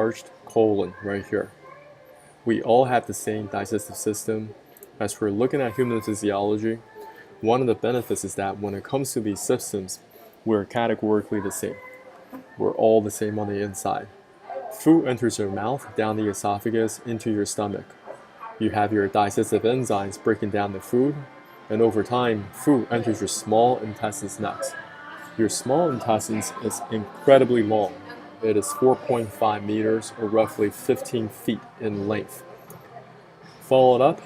enlarged colon right here. We all have the same digestive system. As we're looking at human physiology, one of the benefits is that when it comes to these systems, we're categorically the same. We're all the same on the inside. Food enters your mouth, down the esophagus, into your stomach. You have your digestive enzymes breaking down the food, and over time, food enters your small intestines next. Your small intestines is incredibly long. It is 4.5 meters or roughly 15 feet in length. Followed up,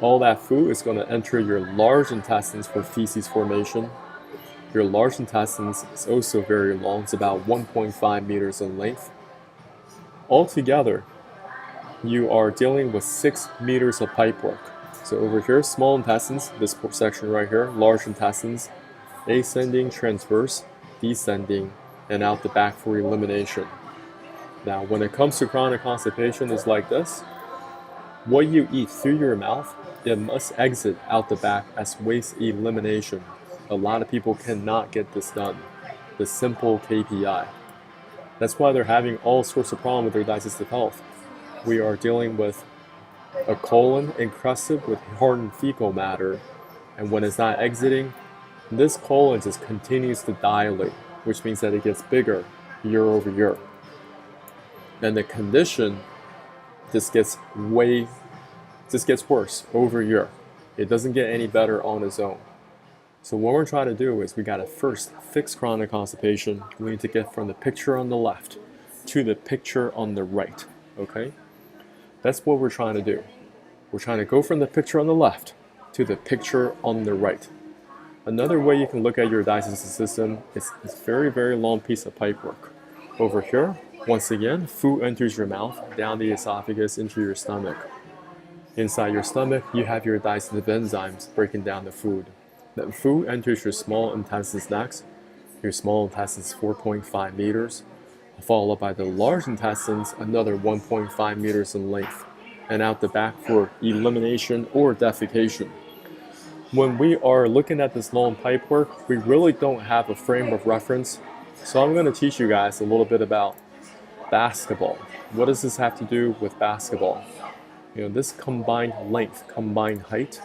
all that food is going to enter your large intestines for feces formation. Your large intestines is also very long. It's about 1.5 meters in length. Altogether, you are dealing with 6 meters of pipework. So over here, small intestines, this section right here, large intestines, ascending, transverse, descending, and out the back for elimination. Now, when it comes to chronic constipation, it's like this. What you eat through your mouth, it must exit out the back as waste elimination. A lot of people cannot get this done. The simple KPI. That's why they're having all sorts of problems with their digestive health. We are dealing with a colon encrusted with hardened fecal matter, and when it's not exiting, this colon just continues to dilate, which means that it gets bigger year over year. And the condition just gets worse over year. It doesn't get any better on its own. So what we're trying to do is we gotta first fix chronic constipation. We need to get from the picture on the left to the picture on the right, okay? That's what we're trying to do. We're trying to go from the picture on the left to the picture on the right. Another way you can look at your digestive system is this very, very long piece of pipework. Over here, once again, food enters your mouth, down the esophagus, into your stomach. Inside your stomach, you have your digestive enzymes breaking down the food. Then food enters your small intestines next. Your small intestines 4.5 meters, followed by the large intestines, another 1.5 meters in length, and out the back for elimination or defecation. When we are looking at this long pipework, we really don't have a frame of reference. So I'm going to teach you guys a little bit about basketball. What does this have to do with basketball? You know, this combined length, combined height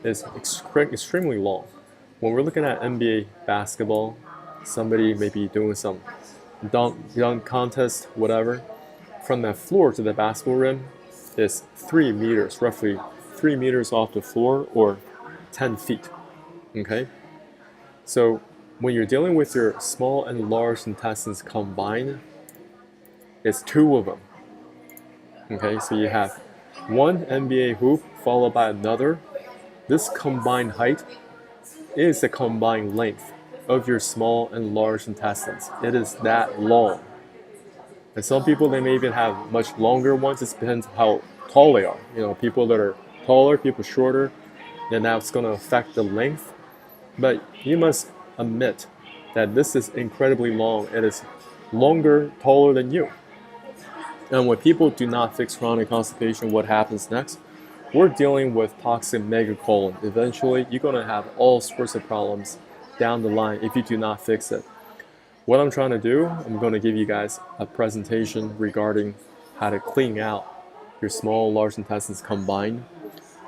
is extremely long. When we're looking at NBA basketball, somebody may be doing some dunk contest, whatever. From the floor to the basketball rim is 3 meters, roughly 3 meters off the floor, or 10 feet, okay? So when you're dealing with your small and large intestines combined, it's 2 of them, okay? So you have one NBA hoop followed by another. This combined height is the combined length of your small and large intestines. It is that long. And some people, they may even have much longer ones. It depends how tall they are. You know, people that are taller, people shorter, then that's going to affect the length. But you must admit that this is incredibly long. It is longer, taller than you. And when people do not fix chronic constipation, what happens next? We're dealing with toxic megacolon. Eventually, you're going to have all sorts of problems down the line if you do not fix it. What I'm trying to do, I'm going to give you guys a presentation regarding how to clean out your small, large intestines combined,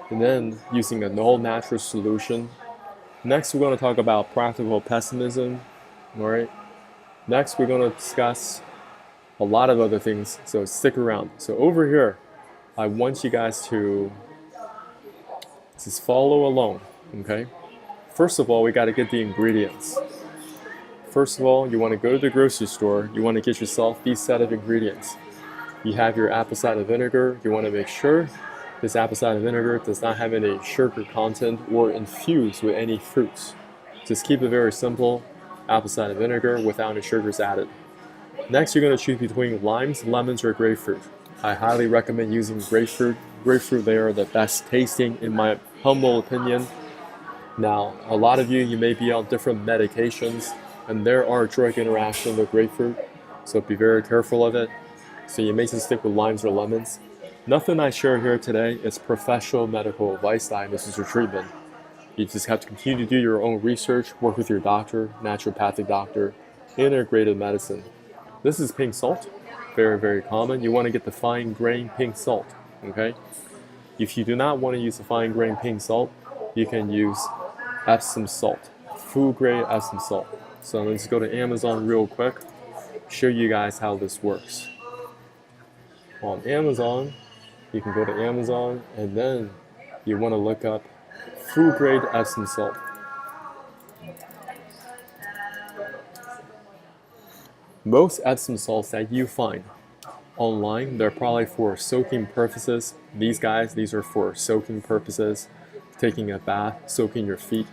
and then using an all-natural solution. Next, we're going to talk about practical pessimism. All right. Next, we're going to discuss a lot of other things, so stick around. So over here, I want you guys to just follow along, okay? First of all, we got to get the ingredients. First of all, you want to go to the grocery store. You want to get yourself these set of ingredients. You have your apple cider vinegar. You want to make sure this apple cider vinegar does not have any sugar content or infused with any fruits. Just keep it very simple. Apple cider vinegar without any sugars added. Next, you're going to choose between limes, lemons, or grapefruit. I highly recommend using grapefruit. Grapefruit, they are the best tasting in my humble opinion. Now, a lot of you may be on different medications, and there are drug interactions with grapefruit, so be very careful of it. So you may just stick with limes or lemons. Nothing I share here today is professional medical advice, diagnosis, or treatment. You just have to continue to do your own research, work with your doctor, naturopathic doctor, integrated medicine. This is pink salt. very, very common. You want to get the fine grain pink salt, okay? If you do not want to use the fine grain pink salt, you can use Epsom salt, food grade Epsom salt. So let's go to Amazon real quick, show you guys how this works. On Amazon, you can go to Amazon and then you want to look up food grade Epsom salt. Most Epsom salts that you find online, they're probably for soaking purposes. These are for soaking purposes, taking a bath, soaking your feet.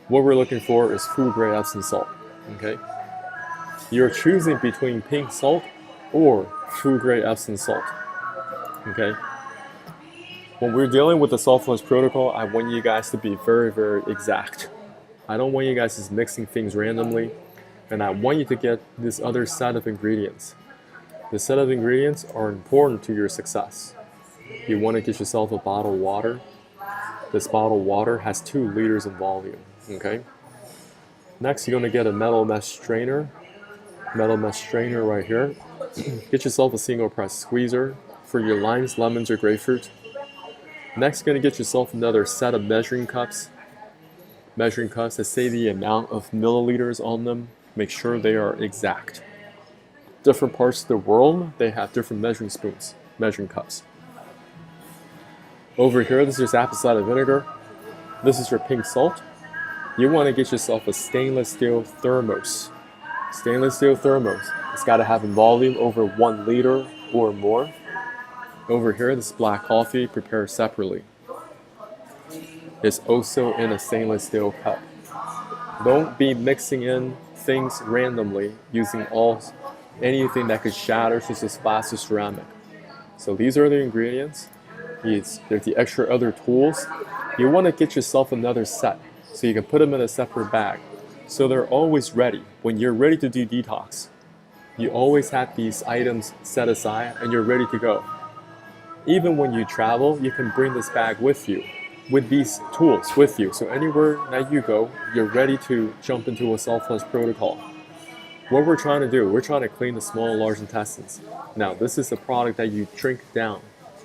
What we're looking for is food grade Epsom salt, okay? You're choosing between pink salt or food grade Epsom salt, okay? When we're dealing with the salt flush protocol, I want you guys to be very, very exact. I don't want you guys just mixing things randomly, and I want you to get this other set of ingredients. The set of ingredients are important to your success. You want to get yourself a bottle of water. This bottle of water has 2 liters in volume, okay? Next, you're going to get a metal mesh strainer. Metal mesh strainer right here. Get yourself a single press squeezer for your limes, lemons, or grapefruit. Next, you're going to get yourself another set of measuring cups. Measuring cups that say the amount of milliliters on them. Make sure they are exact. Different parts of the world, they have different measuring spoons, measuring cups. Over here, this is apple cider vinegar. This is your pink salt. You want to get yourself a stainless steel thermos. Stainless steel thermos. It's got to have a volume over 1 liter or more. Over here, this black coffee prepared separately. It's also in a stainless steel cup. Don't be mixing in things randomly using anything that could shatter, such as glass or ceramic. So these are the ingredients. There's the extra other tools. You want to get yourself another set so you can put them in a separate bag. So they're always ready. When you're ready to do detox, you always have these items set aside and you're ready to go. Even when you travel, you can bring this bag with you, with these tools with you. So anywhere that you go, you're ready to jump into a salt flush protocol. What we're trying to do, we're trying to clean the small and large intestines. Now, this is a product that you drink down.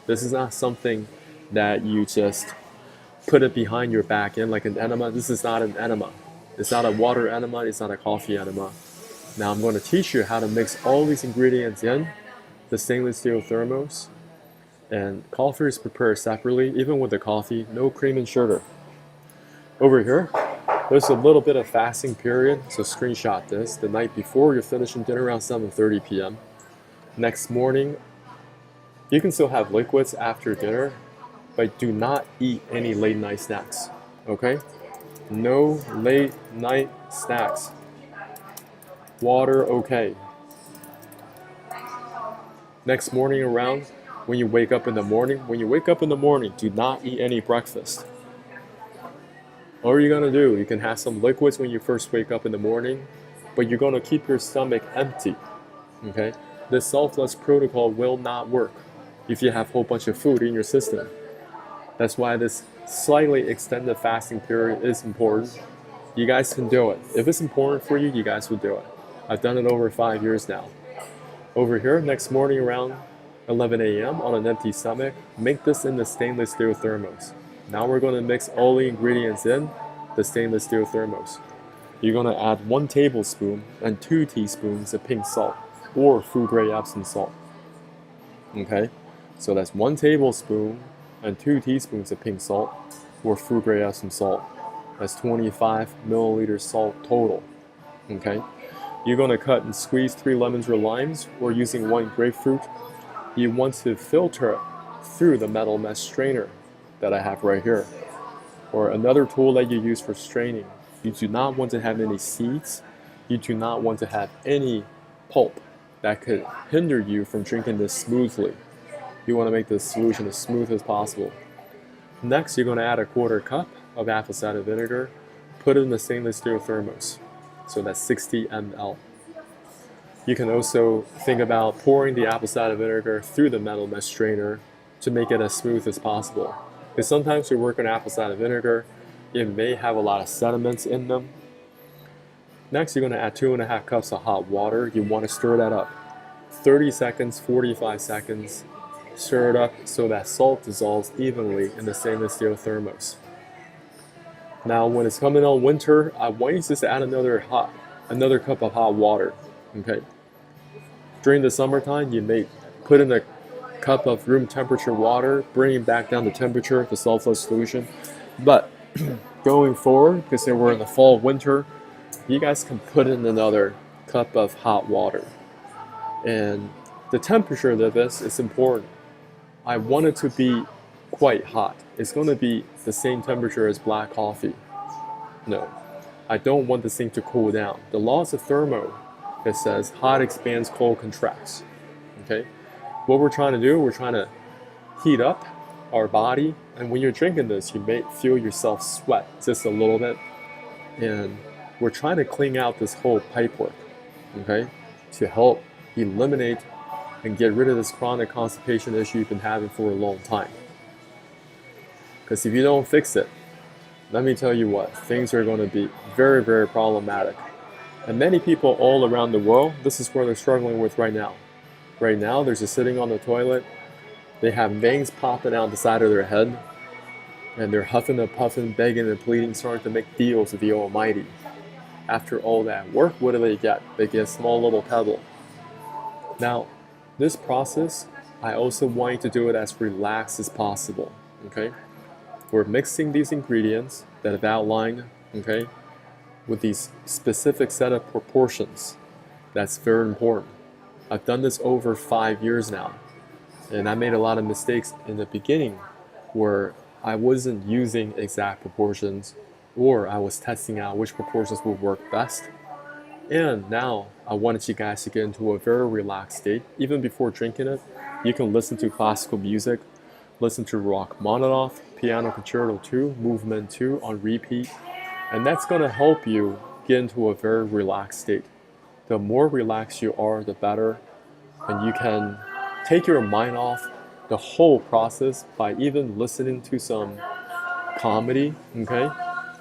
This is not something that you just put it behind your back in like an enema. This is not an enema. It's not a water enema. It's not a coffee enema. Now, I'm going to teach you how to mix all these ingredients in the stainless steel thermos. And coffee is prepared separately, even with the coffee, no cream and sugar. Over here, there's a little bit of fasting period, so screenshot this. The night before, you're finishing dinner around 7:30 p.m. Next morning, you can still have liquids after dinner, but do not eat any late night snacks, okay? No late night snacks. Water, okay. Next morning around, when you wake up in the morning, do not eat any breakfast. What are you going to do? You can have some liquids when you first wake up in the morning, but you're going to keep your stomach empty, okay? This salt flush protocol will not work if you have a whole bunch of food in your system. That's why this slightly extended fasting period is important. You guys can do it. If it's important for you, you guys will do it. I've done it over 5 years now. Over here, next morning around 11 a.m. on an empty stomach, make this in the stainless steel thermos. Now we're going to mix all the ingredients in the stainless steel thermos. You're going to add 1 tablespoon and 2 teaspoons of pink salt or food grade Epsom salt. Okay, so that's 1 tablespoon and 2 teaspoons of pink salt or food grade Epsom salt. That's 25 milliliters salt total. Okay, you're going to cut and squeeze 3 lemons or limes, or using 1 grapefruit. You want to filter through the metal mesh strainer that I have right here, or another tool that you use for straining. You do not want to have any seeds. You do not want to have any pulp that could hinder you from drinking this smoothly. You want to make this solution as smooth as possible. Next, you're going to add a 1/4 cup of apple cider vinegar. Put it in the stainless steel thermos. So that's 60 ml. You can also think about pouring the apple cider vinegar through the metal mesh strainer to make it as smooth as possible. Because sometimes we work on apple cider vinegar, it may have a lot of sediments in them. Next, you're going to add 2.5 cups of hot water. You want to stir that up. 30 seconds, 45 seconds. Stir it up so that salt dissolves evenly in the stainless steel thermos. Now, when it's coming on winter, I want you just to add another cup of hot water. Okay. During the summertime, you may put in a cup of room temperature water, bringing back down the temperature of the sulfur solution. But going forward, because we're in the fall, winter, you guys can put in another cup of hot water. And the temperature of this is important. I want it to be quite hot. It's going to be the same temperature as black coffee. No, I don't want this thing to cool down. The laws of thermo, it says hot expands, cold contracts. Okay, what we're trying to do, we're trying to heat up our body, and when you're drinking this, you may feel yourself sweat just a little bit, and we're trying to clean out this whole pipework, okay, to help eliminate and get rid of this chronic constipation issue you've been having for a long time. Because if you don't fix it, let me tell you what, things are going to be very, very problematic. And many people all around the world, this is where they're struggling with right now. Right now, they're just sitting on the toilet. They have veins popping out the side of their head. And they're huffing and puffing, begging and pleading, starting to make deals with the Almighty. After all that work, what do they get? They get a small little pebble. Now, this process, I also want you to do it as relaxed as possible, okay? We're mixing these ingredients that I've outlined, okay, with these specific set of proportions. That's very important. I've done this over 5 years now, and I made a lot of mistakes in the beginning where I wasn't using exact proportions, or I was testing out which proportions would work best. And now I wanted you guys to get into a very relaxed state. Even before drinking it, you can listen to classical music, listen to Rachmaninoff, Piano Concerto 2, Movement 2 on repeat, and that's going to help you get into a very relaxed state. The more relaxed you are, the better, and you can take your mind off the whole process by even listening to some comedy, okay?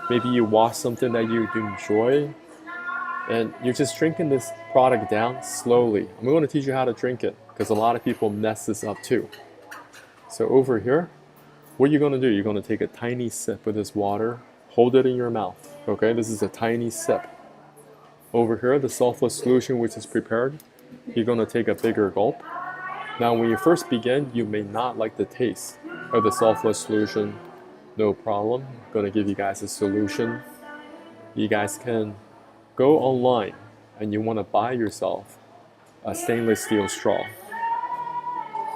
Maybe you watch something that you enjoy, and you're just drinking this product down slowly. I'm going to teach you how to drink it, because a lot of people mess this up too. So over here, what you're going to do, you're going to take a tiny sip of this water, hold it in your mouth, okay? This is a tiny sip. Over here, the sulfur solution which is prepared, you're going to take a bigger gulp. Now when you first begin, you may not like the taste of the sulfur solution. No problem. I'm going to give you guys a solution. You guys can go online and you want to buy yourself a stainless steel straw.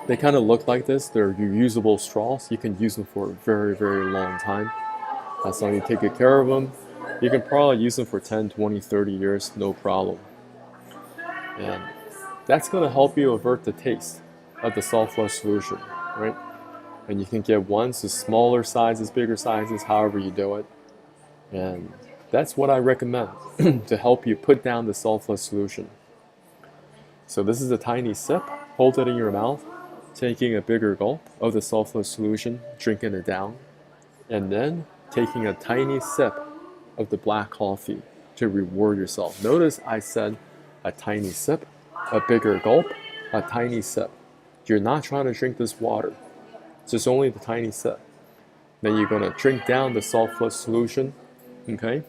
They kind of look like this. They're reusable straws. You can use them for a very, very long time. As long as you take good care of them, you can probably use them for 10, 20, 30 years, no problem. And that's going to help you avert the taste of the sulfur solution, right? And you can get ones to smaller sizes, bigger sizes, however you do it. And that's what I recommend to help you put down the sulfur solution. So this is a tiny sip. Hold it in your mouth, taking a bigger gulp of the sulfur solution, drinking it down, and then taking a tiny sip of the black coffee to reward yourself. Notice I said a tiny sip, a bigger gulp, a tiny sip. You're not trying to drink this water. It's just only the tiny sip. Then you're going to drink down the sulfur solution, okay?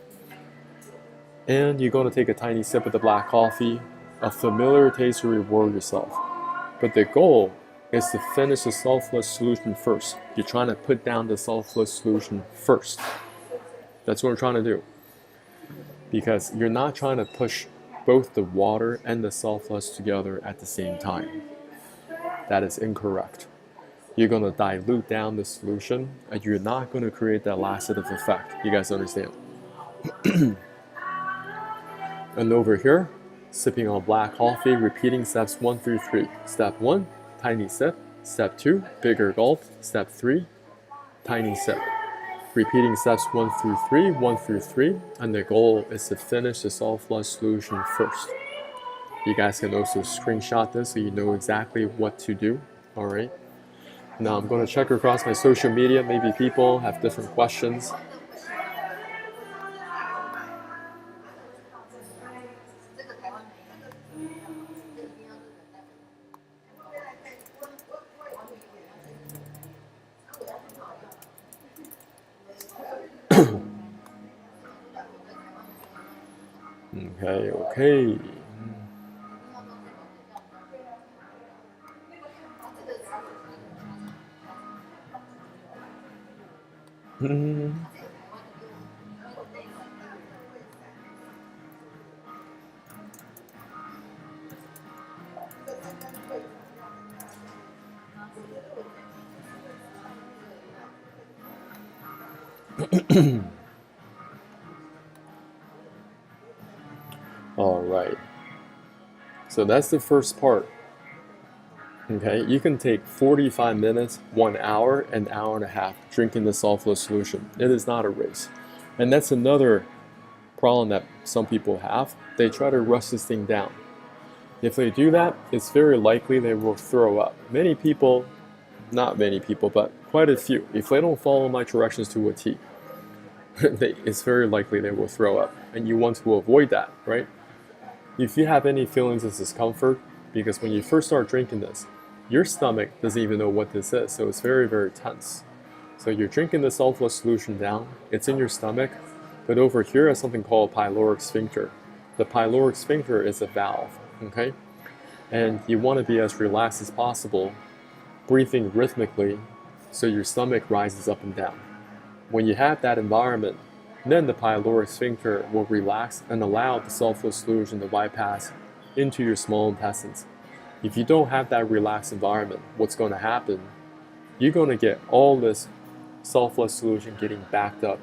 And you're going to take a tiny sip of the black coffee, a familiar taste to reward yourself. But the goal is to finish the sulfur solution first. You're trying to put down the sulfur solution first. That's what we're trying to do. Because you're not trying to push both the water and the sulfurs together at the same time. That is incorrect. You're going to dilute down the solution, and you're not going to create that laxative effect. You guys understand? And over here, sipping on black coffee, repeating steps 1 through 3. Step 1, tiny sip. Step 2, bigger gulp. Step 3, tiny sip. Repeating steps 1 through 3, 1 through 3, and the goal is to finish the sulfur solution first. You guys can also screenshot this so you know exactly what to do, all right? Now I'm going to check across my social media. Maybe people have different questions. Okay, okay. All right. So that's the first part. Okay, you can take 45 minutes, 1 hour, an hour and a half drinking the sulfurless solution. It is not a race. And that's another problem that some people have. They try to rush this thing down. If they do that, it's very likely they will throw up. Many people, not many people, but quite a few, if they don't follow my directions to a T, it's very likely they will throw up. And you want to avoid that, right? If you have any feelings of discomfort, because when you first start drinking this, your stomach doesn't even know what this is, so it's very, very tense. So you're drinking the sulfurless solution down, it's in your stomach, but over here is something called pyloric sphincter. The pyloric sphincter is a valve, okay? And you want to be as relaxed as possible, breathing rhythmically, so your stomach rises up and down. When you have that environment, then the pyloric sphincter will relax and allow the sulfurless solution to bypass into your small intestines. If you don't have that relaxed environment, what's going to happen? You're going to get all this sulfurless solution getting backed up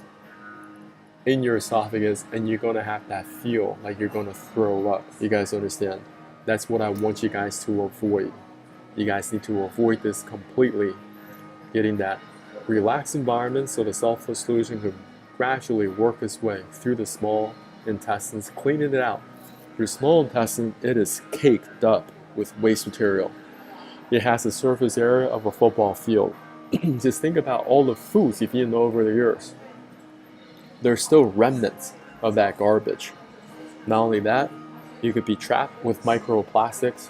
in your esophagus, and you're going to have that feel like you're going to throw up. You guys understand? That's what I want you guys to avoid. You guys need to avoid this completely. Getting that relaxed environment so the sulfurless solution can gradually work its way through the small intestines, cleaning it out. Your small intestine, it is caked up with waste material. It has the surface area of a football field. Just think about all the foods you've eaten over the years. There's still remnants of that garbage. Not only that, you could be trapped with microplastics,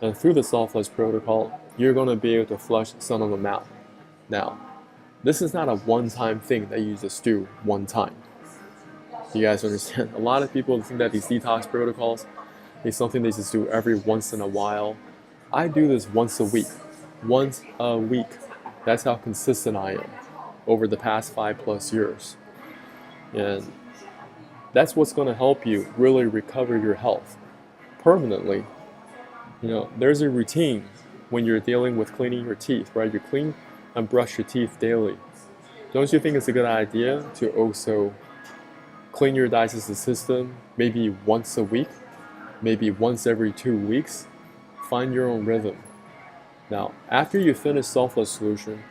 and through the sulfurless protocol, you're going to be able to flush some of them out. Now, this is not a one-time thing that you just do one time. You guys understand? A lot of people think that these detox protocols is something they just do every once in a while. I do this once a week. Once a week. That's how consistent I am over the past 5+ years. And that's what's going to help you really recover your health permanently. You know, there's a routine when you're dealing with cleaning your teeth, right? You clean and brush your teeth daily. Don't you think it's a good idea to also clean your digestive system maybe once a week, maybe once every 2 weeks? Find your own rhythm. Now, after you finish sulfurless solution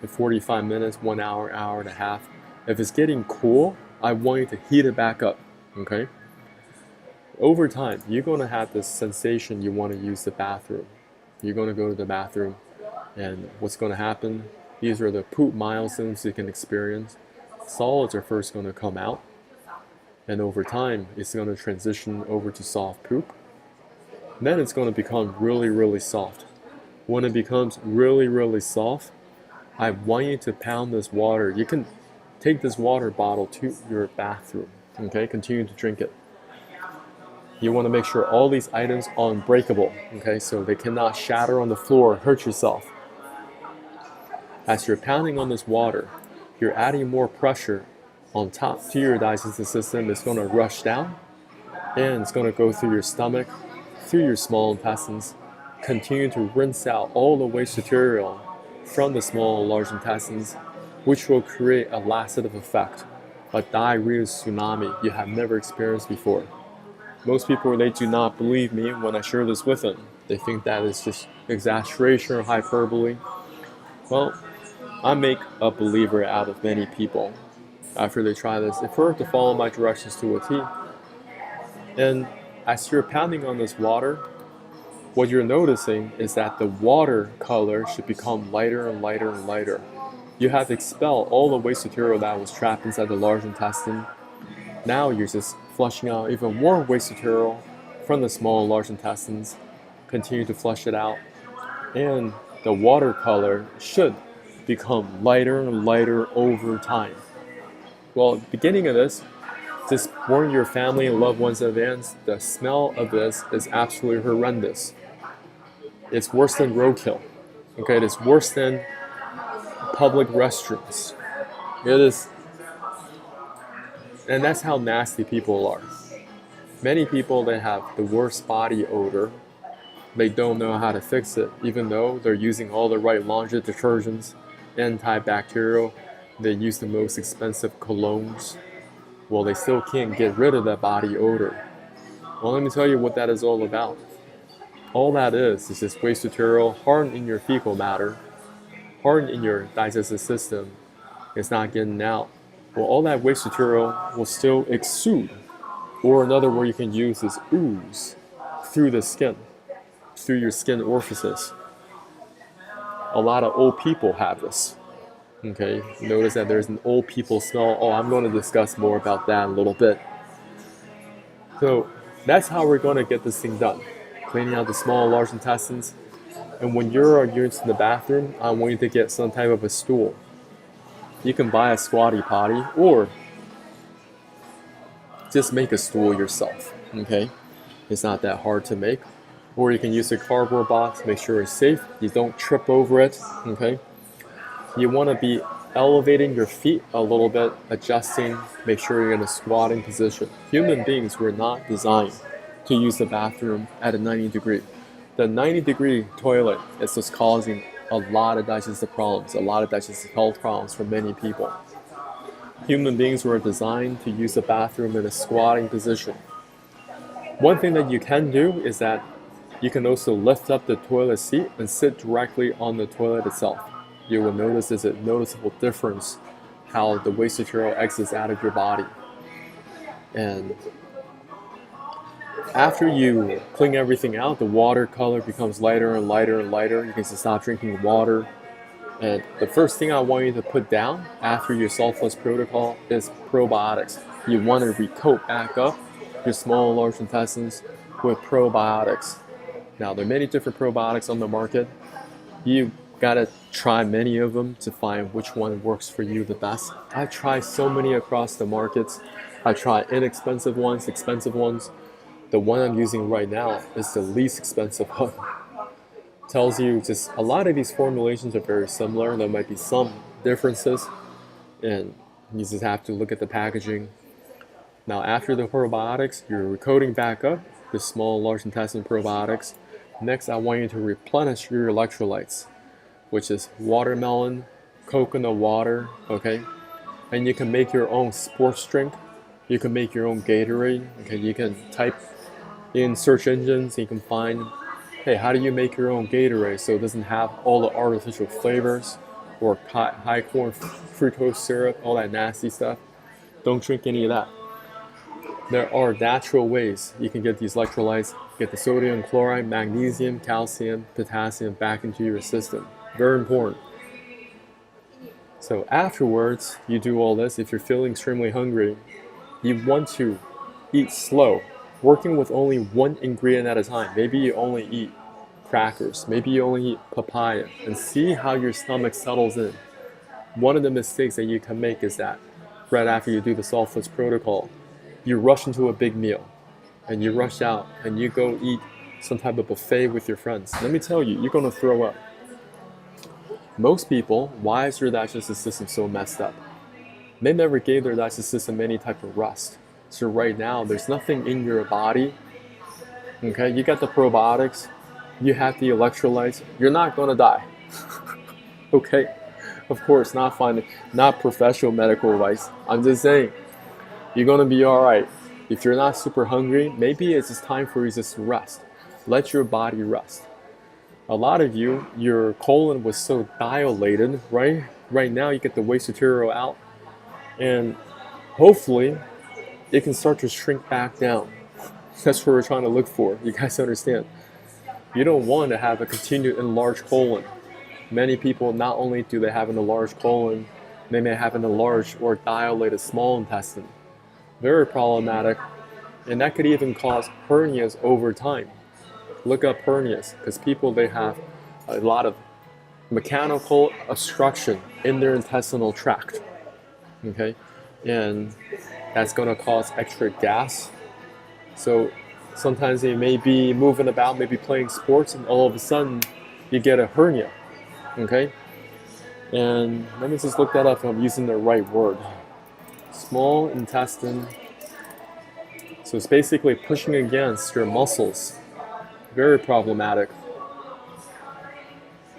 in 45 minutes, 1 hour, hour and a half, if it's getting cool, I want you to heat it back up, okay? Over time, you're going to have this sensation you want to use the bathroom. You're going to go to the bathroom, and what's going to happen? These are the poop milestones you can experience. Solids are first going to come out, and over time, it's going to transition over to soft poop. Then it's going to become really, really soft. When it becomes really, really soft, I want you to pound this water. You can take this water bottle to your bathroom, okay? Continue to drink it. You want to make sure all these items are unbreakable, okay? So they cannot shatter on the floor, hurt yourself. As you're pounding on this water, you're adding more pressure on top to your digestive system. It's going to rush down, and it's going to go through your stomach, through your small intestines, continue to rinse out all the waste material from the small and large intestines, which will create a laxative effect, a diarrhea tsunami you have never experienced before. Most people, they do not believe me when I share this with them. They think that is just exaggeration or hyperbole. Well, I make a believer out of many people after they try this. If we're to follow my directions to a T, and as you're pounding on this water, what you're noticing is that the water color should become lighter and lighter and lighter. You have expelled all the waste material that was trapped inside the large intestine. Now you're just flushing out even more waste material from the small and large intestines. Continue to flush it out, and the water color should become lighter and lighter over time. Well, beginning of this, just warn your family and loved ones in advance, the smell of this is absolutely horrendous. It's worse than roadkill. Okay, it is worse than public restrooms. It is, and that's how nasty people are. Many people, they have the worst body odor. They don't know how to fix it, even though they're using all the right laundry detergents, antibacterial. They use the most expensive colognes. Well, they still can't get rid of that body odor. Well, let me tell you what that is all about. All that is just waste material hardened in your fecal matter, hardened in your digestive system. It's not getting out. Well, all that waste material will still exude. Or another word you can use is ooze through the skin, through your skin orifices. A lot of old people have this. Okay, notice that there's an old people smell. Oh, I'm going to discuss more about that in a little bit. So that's how we're going to get this thing done. Cleaning out the small and large intestines. And when you're in the bathroom, I want you to get some type of a stool. You can buy a squatty potty or just make a stool yourself. Okay, it's not that hard to make. Or you can use a cardboard box, make sure it's safe. You don't trip over it. Okay. You want to be elevating your feet a little bit, adjusting, make sure you're in a squatting position. Human beings were not designed to use the bathroom at a 90 degree. The 90-degree toilet is just causing a lot of digestive problems, a lot of digestive health problems for many people. Human beings were designed to use the bathroom in a squatting position. One thing that you can do is that you can also lift up the toilet seat and sit directly on the toilet itself. You will notice there's a noticeable difference how the waste material exits out of your body. And after you clean everything out, the water color becomes lighter and lighter and lighter. You can just stop drinking water. And the first thing I want you to put down after your saltless protocol is probiotics. You want to recoat back up your small and large intestines with probiotics. Now, there are many different probiotics on the market. You gotta try many of them to find which one works for you the best. I tried so many across the markets. I tried inexpensive ones, expensive ones. The one I'm using right now is the least expensive one. Tells you just a lot of these formulations are very similar. There might be some differences, and you just have to look at the packaging. Now, after the probiotics, you're recoating back up the small and large intestine probiotics. Next, I want you to replenish your electrolytes, which is watermelon, coconut water, okay? And you can make your own sports drink. You can make your own Gatorade, okay? You can type in search engines, you can find, hey, how do you make your own Gatorade so it doesn't have all the artificial flavors or high corn fructose syrup, all that nasty stuff? Don't drink any of that. There are natural ways you can get these electrolytes, get the sodium chloride, magnesium, calcium, potassium back into your system. Very important. So afterwards, you do all this. If you're feeling extremely hungry, you want to eat slow, working with only one ingredient at a time. Maybe you only eat crackers. Maybe you only eat papaya, and see how your stomach settles in. One of the mistakes that you can make is that right after you do the saltless protocol, you rush into a big meal, and you rush out, and you go eat some type of buffet with your friends. Let me tell you, you're going to throw up. Most people, why is their digestive system so messed up? They never gave their digestive system any type of rest. So right now, there's nothing in your body. Okay, you got the probiotics, you have the electrolytes, you're not going to die. Okay, of course, not professional medical advice. I'm just saying, you're going to be all right. If you're not super hungry, maybe it's just time for you to just rest. Let your body rest. A lot of you, your colon was so dilated, right? Right now, you get the waste material out, and hopefully, it can start to shrink back down. That's what we're trying to look for. You guys understand? You don't want to have a continued enlarged colon. Many people, not only do they have an enlarged colon, they may have an enlarged or dilated small intestine. Very problematic, and that could even cause hernias over time. Look up hernias, because people, they have a lot of mechanical obstruction in their intestinal tract. Okay, and that's going to cause extra gas. So sometimes they may be moving about, maybe playing sports, and all of a sudden you get a hernia. Okay? And let me just look that up if I'm using the right word. Small intestine. So it's basically pushing against your muscles. Very problematic.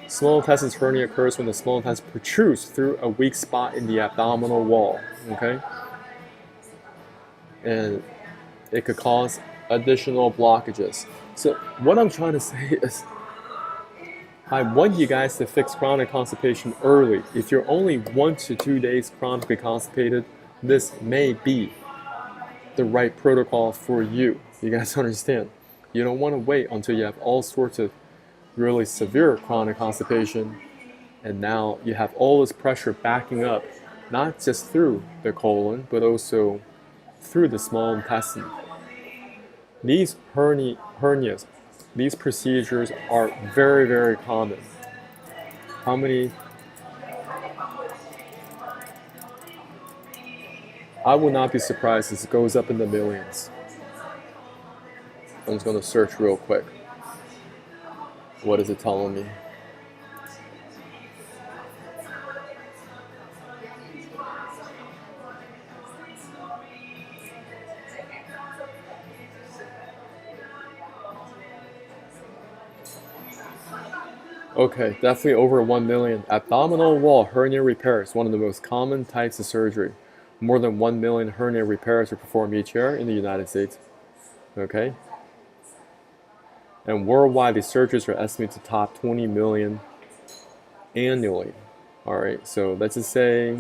Small intestine hernia occurs when the small intestine protrudes through a weak spot in the abdominal wall. Okay? And it could cause additional blockages. So what I'm trying to say is, I want you guys to fix chronic constipation early. If you're only 1 to 2 days chronically constipated, this may be the right protocol for you. You guys understand? You don't want to wait until you have all sorts of really severe chronic constipation, and now you have all this pressure backing up, not just through the colon, but also through the small intestine. These hernias, these procedures are very, very common. How many? I would not be surprised if it goes up in the millions. I'm just going to search real quick. What is it telling me? Okay, definitely over 1 million. Abdominal wall hernia repair is one of the most common types of surgery. More than 1 million hernia repairs are performed each year in the United States. Okay? And worldwide, these surgeries are estimated to top 20 million annually. All right, so let's just say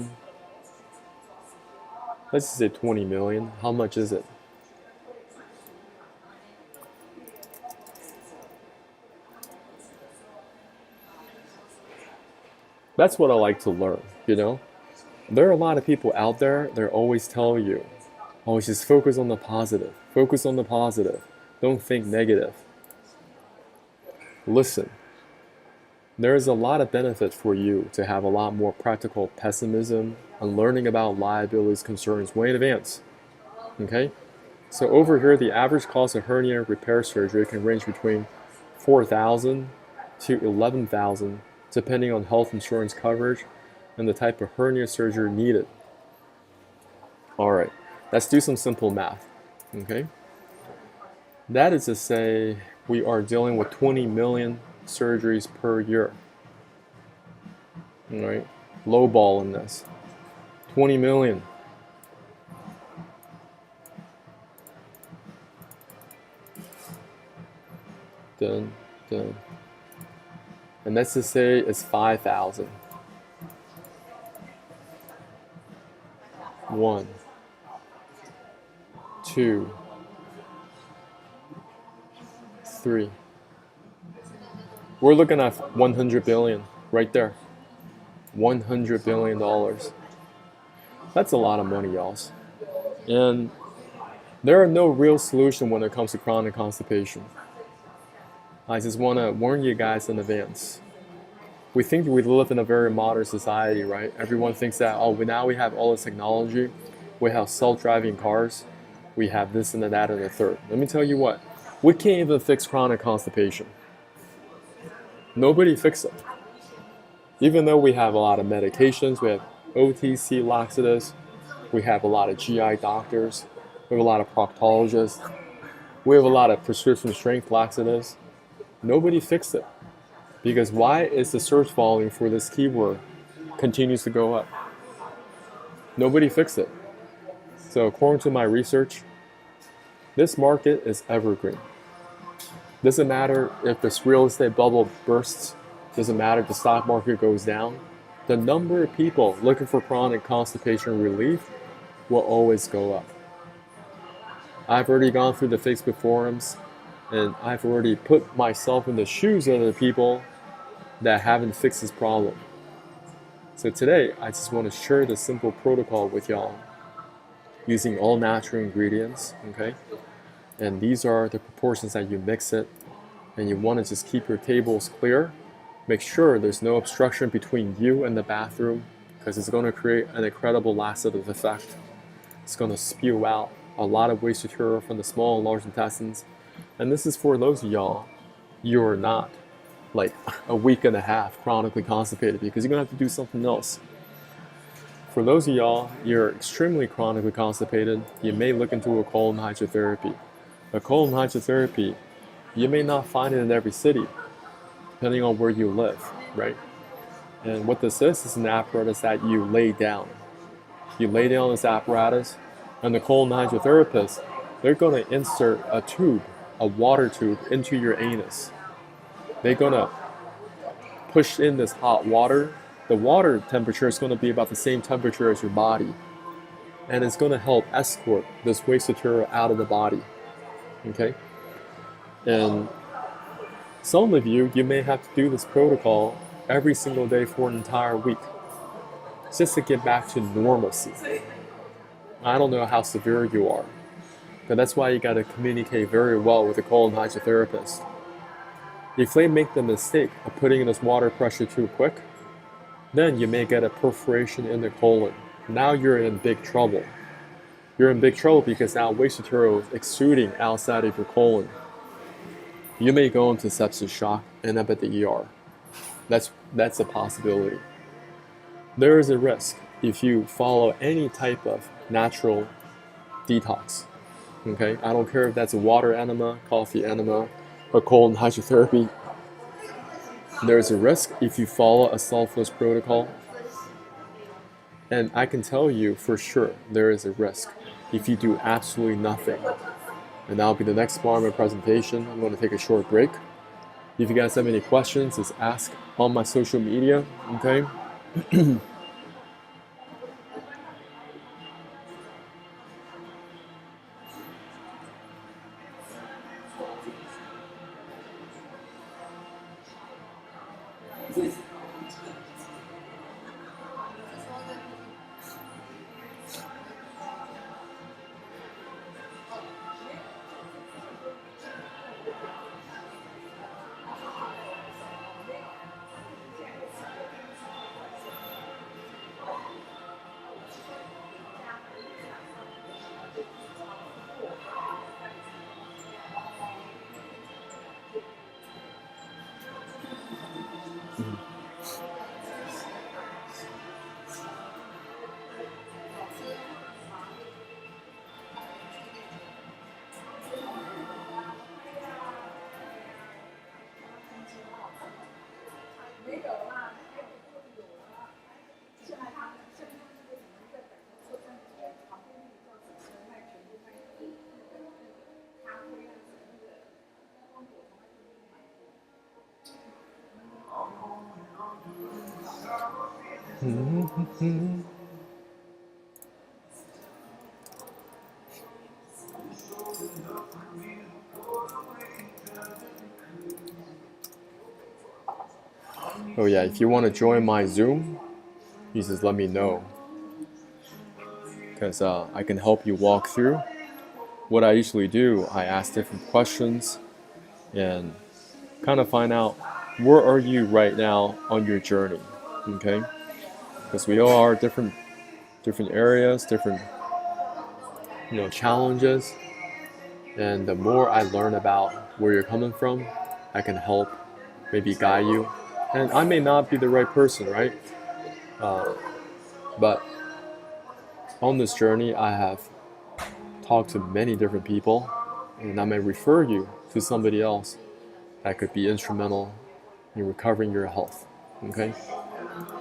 20 million. How much is it? That's what I like to learn, you know? There are a lot of people out there, they always tell you, always just focus on the positive. Focus on the positive. Don't think negative. Listen, there's a lot of benefit for you to have a lot more practical pessimism and learning about liabilities concerns way in advance. Okay? So over here, the average cost of hernia repair surgery can range between $4,000 to $11,000, depending on health insurance coverage and the type of hernia surgery needed. All right, let's do some simple math. Okay? That is to say, we are dealing with 20 million surgeries per year. All right, low ball in this. 20 million. Done, done. And let's just say it's 5,000. 1, 2, 3. We're looking at 100 billion right there. $100 billion. That's a lot of money, y'all. And there are no real solution when it comes to chronic constipation. I just want to warn you guys in advance. We think we live in a very modern society, right? Everyone thinks that, oh, now we have all this technology. We have self-driving cars. We have this and that and the third. Let me tell you what. We can't even fix chronic constipation. Nobody fixes it. Even though we have a lot of medications, we have OTC laxatives, we have a lot of GI doctors, we have a lot of proctologists, we have a lot of prescription strength laxatives. Nobody fixed it. Because why is the search volume for this keyword continues to go up? Nobody fixed it. So according to my research, this market is evergreen. Doesn't matter if this real estate bubble bursts, doesn't matter if the stock market goes down, the number of people looking for chronic constipation relief will always go up. I've already gone through the Facebook forums, and I've already put myself in the shoes of the people that haven't fixed this problem. So today, I just want to share the simple protocol with y'all using all natural ingredients, okay? And these are the proportions that you mix it, and you want to just keep your tables clear. Make sure there's no obstruction between you and the bathroom, because it's going to create an incredible laxative effect. It's going to spew out a lot of waste material from the small and large intestines. And this is for those of y'all, you're not like a week and a half chronically constipated, because you're going to have to do something else. For those of y'all, you're extremely chronically constipated, you may look into a colon hydrotherapy. A colon hydrotherapy, you may not find it in every city, depending on where you live, right? And what this is an apparatus that you lay down. You lay down this apparatus, and the colon hydrotherapist, they're going to insert a tube, a water tube, into your anus. They're going to push in this hot water. The water temperature is going to be about the same temperature as your body, and it's going to help escort this waste material out of the body. Okay? And some of you may have to do this protocol every single day for an entire week, just to get back to normalcy. I don't know how severe you are, but that's why you got to communicate very well with a colon hydrotherapist. If they make the mistake of putting in this water pressure too quick, then you may get a perforation in the colon. Now you're in big trouble. You're in big trouble because now waste material is exuding outside of your colon. You may go into sepsis shock and end up at the ER. That's a possibility. There is a risk if you follow any type of natural detox. Okay, I don't care if that's a water enema, coffee enema, or colon hydrotherapy. There's a risk if you follow a selfless protocol. And I can tell you for sure there is a risk if you do absolutely nothing. And that'll be the next part of my presentation. I'm going to take a short break. If you guys have any questions, just ask on my social media, okay? Oh yeah, if you want to join my Zoom, you just let me know, because I can help you walk through. What I usually do, I ask different questions and kind of find out where are you right now on your journey, okay? Because we all are different areas, different challenges, and the more I learn about where you're coming from, I can help maybe guide you. And I may not be the right person, right? But on this journey, I have talked to many different people, and I may refer you to somebody else that could be instrumental in recovering your health, okay?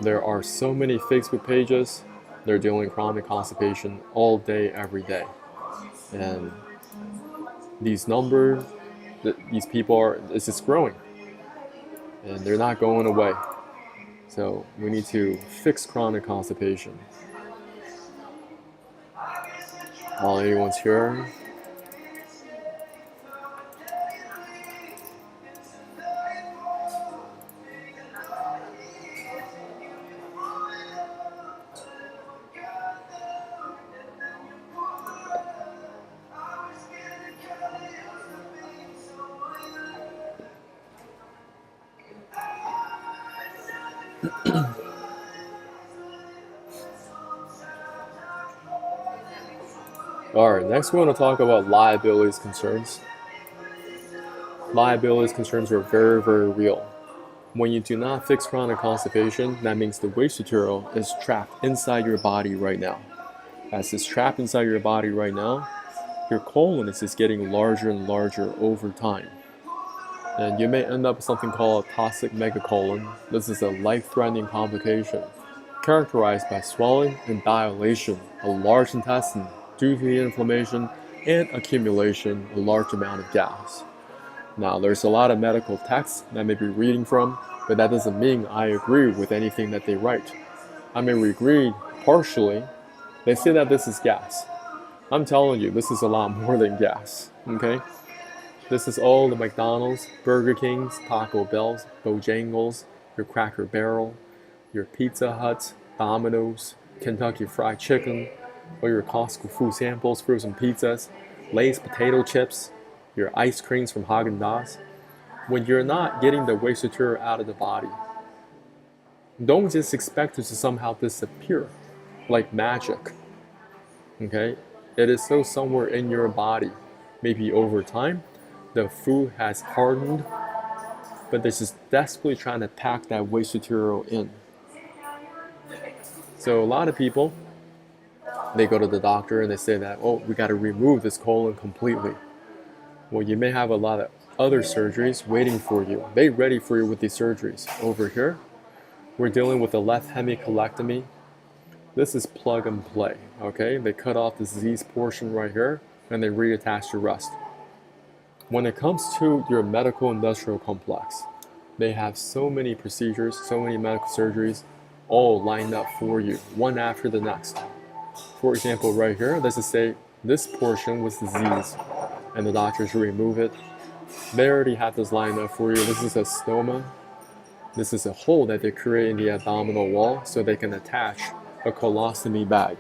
There are so many Facebook pages, they're dealing chronic constipation all day, every day. And these numbers, these people it's just growing. And they're not going away. So we need to fix chronic constipation. While anyone's here, Alright, next we want to talk about liabilities concerns. Liabilities concerns are very, very real. When you do not fix chronic constipation, that means the waste material is trapped inside your body right now. As it's trapped inside your body right now, your colon is just getting larger and larger over time. And you may end up with something called a toxic megacolon. This is a life-threatening complication characterized by swelling and dilation of large intestine due to the inflammation and accumulation of a large amount of gas. Now, there's a lot of medical texts that I may be reading from, but that doesn't mean I agree with anything that they write. I may agree partially. They say that this is gas. I'm telling you, this is a lot more than gas, okay? This is all the McDonald's, Burger Kings, Taco Bells, Bojangles, your Cracker Barrel, your Pizza Hut, Domino's, Kentucky Fried Chicken, or your Costco food samples, frozen pizzas, Lay's potato chips, your ice creams from Haagen-Dazs. When you're not getting the waste material out of the body, don't just expect it to somehow disappear like magic, okay? It is still somewhere in your body. Maybe over time, the food has hardened, but they're just desperately trying to pack that waste material in. So a lot of people, they go to the doctor and they say that, oh, we got to remove this colon completely. Well, you may have a lot of other surgeries waiting for you. They're ready for you with these surgeries. Over here, we're dealing with a left hemicolectomy. This is plug and play, okay? They cut off the diseased portion right here and they reattach the rest. When it comes to your medical industrial complex, they have so many procedures, so many medical surgeries, all lined up for you, one after the next. For example, right here, let's just say this portion was diseased and the doctors remove it. They already have this lined up for you. This is a stoma. This is a hole that they create in the abdominal wall so they can attach a colostomy bag.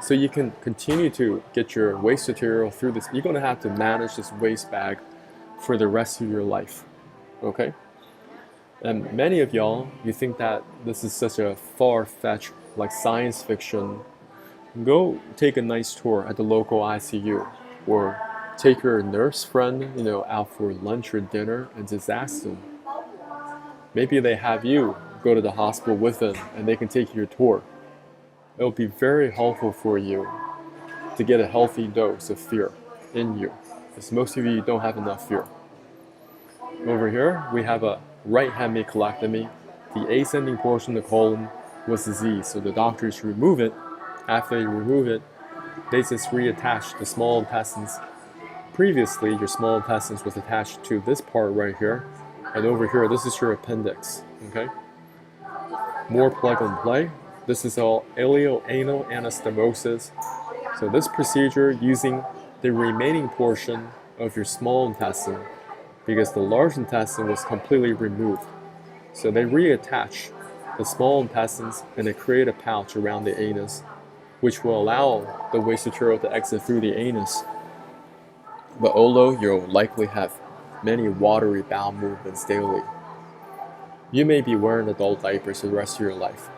So you can continue to get your waste material through this. You're going to have to manage this waste bag for the rest of your life, okay? And many of y'all, you think that this is such a far-fetched, like science fiction. Go take a nice tour at the local ICU, or take your nurse friend, out for lunch or dinner and just ask them. Maybe they have you go to the hospital with them and they can take you a tour. It will be very helpful for you to get a healthy dose of fear in you, because most of you don't have enough fear. Over here, we have a right hemicolectomy. The ascending portion of the colon was diseased, so the doctors remove it. After they remove it, they just reattach the small intestines. Previously, your small intestines was attached to this part right here, and over here, this is your appendix, okay? More plug and play. This is all ileoanal anastomosis. So this procedure using the remaining portion of your small intestine, because the large intestine was completely removed. So they reattach the small intestines and they create a pouch around the anus, which will allow the waste material to exit through the anus. But although you'll likely have many watery bowel movements daily, you may be wearing adult diapers for the rest of your life.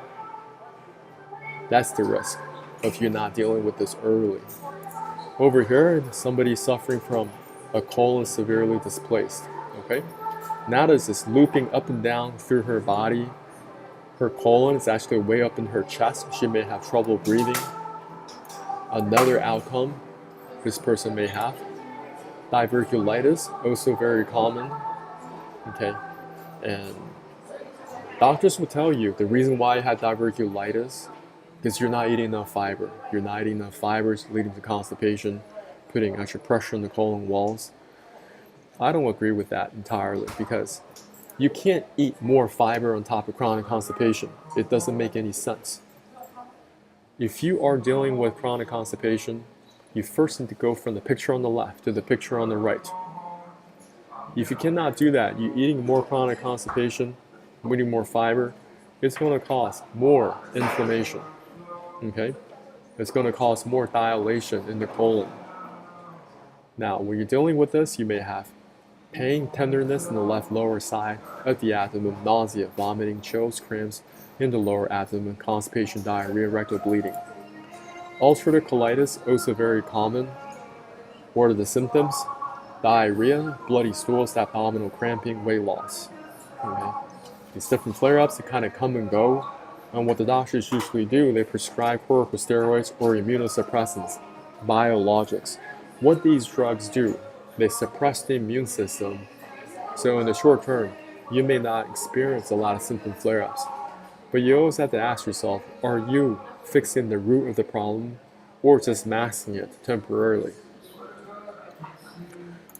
That's the risk of you not dealing with this early. Over here, somebody suffering from a colon severely displaced, okay? Now there's this looping up and down through her body. Her colon is actually way up in her chest. She may have trouble breathing. Another outcome this person may have. Diverculitis, also very common, okay? And doctors will tell you the reason why you had diverculitis because you're not eating enough fiber. You're not eating enough fibers, leading to constipation, putting extra pressure on the colon walls. I don't agree with that entirely, because you can't eat more fiber on top of chronic constipation. It doesn't make any sense. If you are dealing with chronic constipation, you first need to go from the picture on the left to the picture on the right. If you cannot do that, you're eating more chronic constipation, eating more fiber, it's going to cause more inflammation. Okay? It's going to cause more dilation in the colon. Now, when you're dealing with this, you may have pain, tenderness in the left lower side of the abdomen, nausea, vomiting, chills, cramps in the lower abdomen, constipation, diarrhea, rectal bleeding. Ulcerative colitis, also very common. What are the symptoms? Diarrhea, bloody stools, abdominal cramping, weight loss. Okay. These different flare-ups, they kind of come and go. And what the doctors usually do, they prescribe corticosteroids or immunosuppressants, biologics. What these drugs do, they suppress the immune system. So in the short term, you may not experience a lot of symptom flare-ups. But you always have to ask yourself, are you fixing the root of the problem or just masking it temporarily?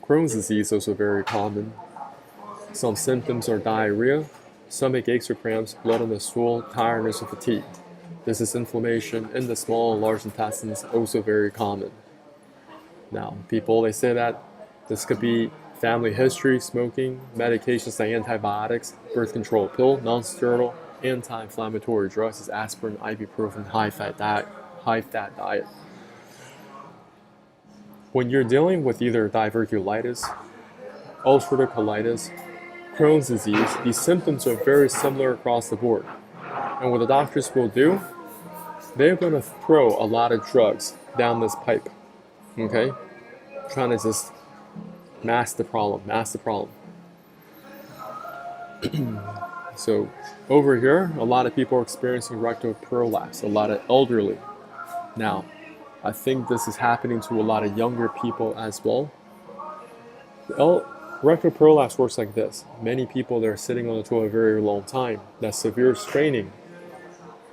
Crohn's disease is also very common. Some symptoms are diarrhea, stomach aches or cramps, blood on the stool, tiredness, and fatigue. This is inflammation in the small and large intestines, also very common. Now, people, they say that this could be family history, smoking, medications like antibiotics, birth control pill, non-steroidal, anti-inflammatory drugs is aspirin, ibuprofen, high-fat diet. When you're dealing with either diverculitis, ulcerative colitis, Crohn's disease, these symptoms are very similar across the board. And what the doctors will do, they're going to throw a lot of drugs down this pipe, okay? Trying to just mask the problem. So over here, a lot of people are experiencing rectal prolapse, a lot of elderly. Now, I think this is happening to a lot of younger people as well. Rectal prolapse works like this. Many people that are sitting on the toilet a very long time, that severe straining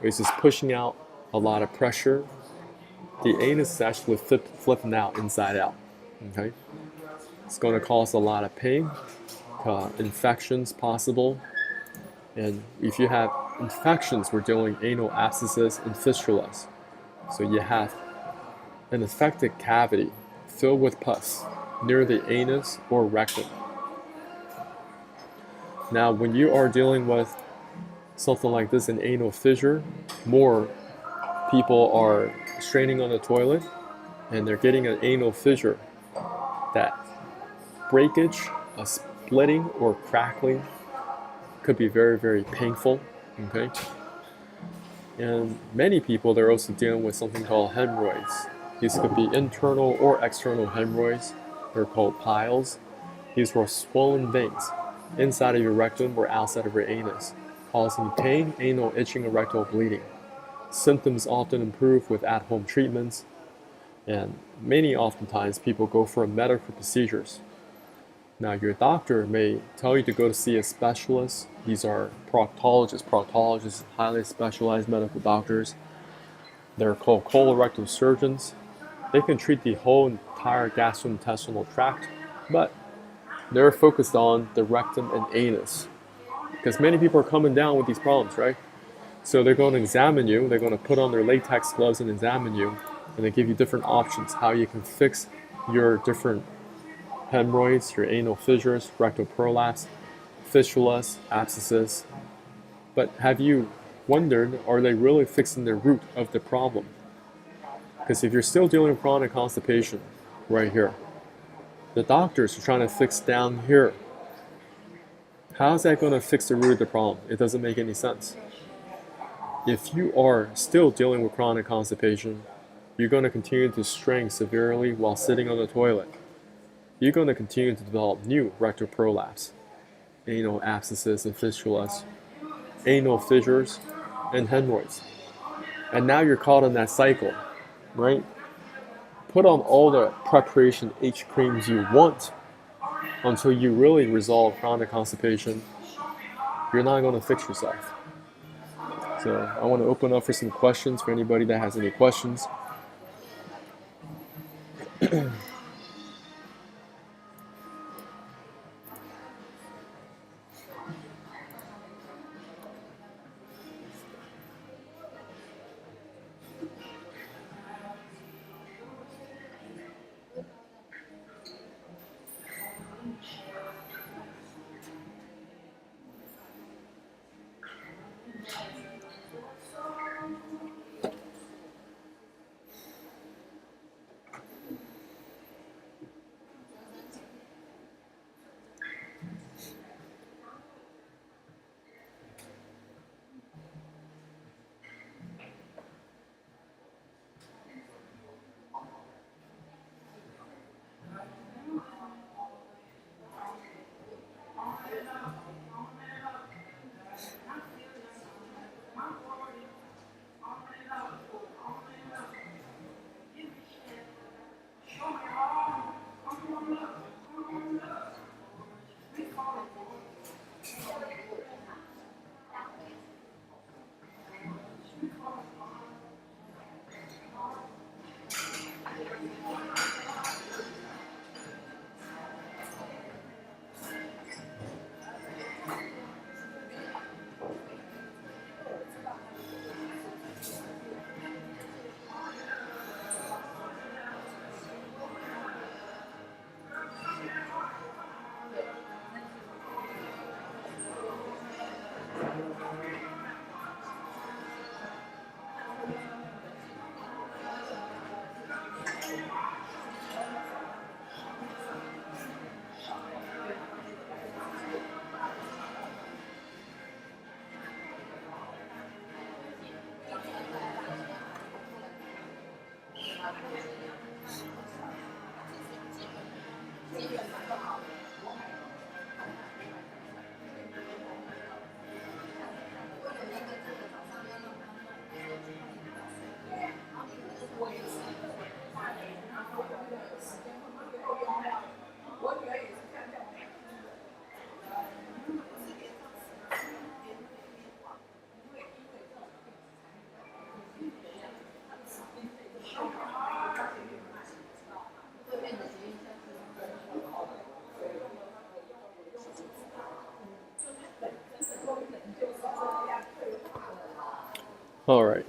is just pushing out a lot of pressure. The anus is actually flipping out inside out. Okay, it's going to cause a lot of pain, infections possible, and if you have infections, we're dealing with anal abscesses and fistulas. So you have an infected cavity filled with pus near the anus or rectum. Now, when you are dealing with something like this, an anal fissure, more people are straining on the toilet and they're getting an anal fissure. That breakage, a splitting or crackling could be very, very painful. Okay, and many people, they're also dealing with something called hemorrhoids. These could be internal or external hemorrhoids. They're called piles. These were swollen veins inside of your rectum or outside of your anus, causing pain, anal itching, and rectal bleeding. Symptoms often improve with at-home treatments, and oftentimes people go for medical procedures. Now, your doctor may tell you to go to see a specialist. These are proctologists, highly specialized medical doctors. They're called colorectal surgeons. They can treat the whole entire gastrointestinal tract, but they're focused on the rectum and anus, because many people are coming down with these problems, right? So they're going to examine you, they're going to put on their latex gloves and examine you, and they give you different options how you can fix your different hemorrhoids, your anal fissures, rectal prolapse, fistulas, abscesses. But have you wondered, are they really fixing the root of the problem? Because if you're still dealing with chronic constipation right here, the doctors are trying to fix down here. How's that going to fix the root of the problem? It doesn't make any sense. If you are still dealing with chronic constipation, you're going to continue to strain severely while sitting on the toilet. You're going to continue to develop new rectal prolapse, anal abscesses and fistulas, anal fissures, and hemorrhoids. And now you're caught in that cycle, right? Put on all the preparation H creams you want until you really resolve chronic constipation. You're not going to fix yourself. So I want to open up for some questions for anybody that has any questions. All right.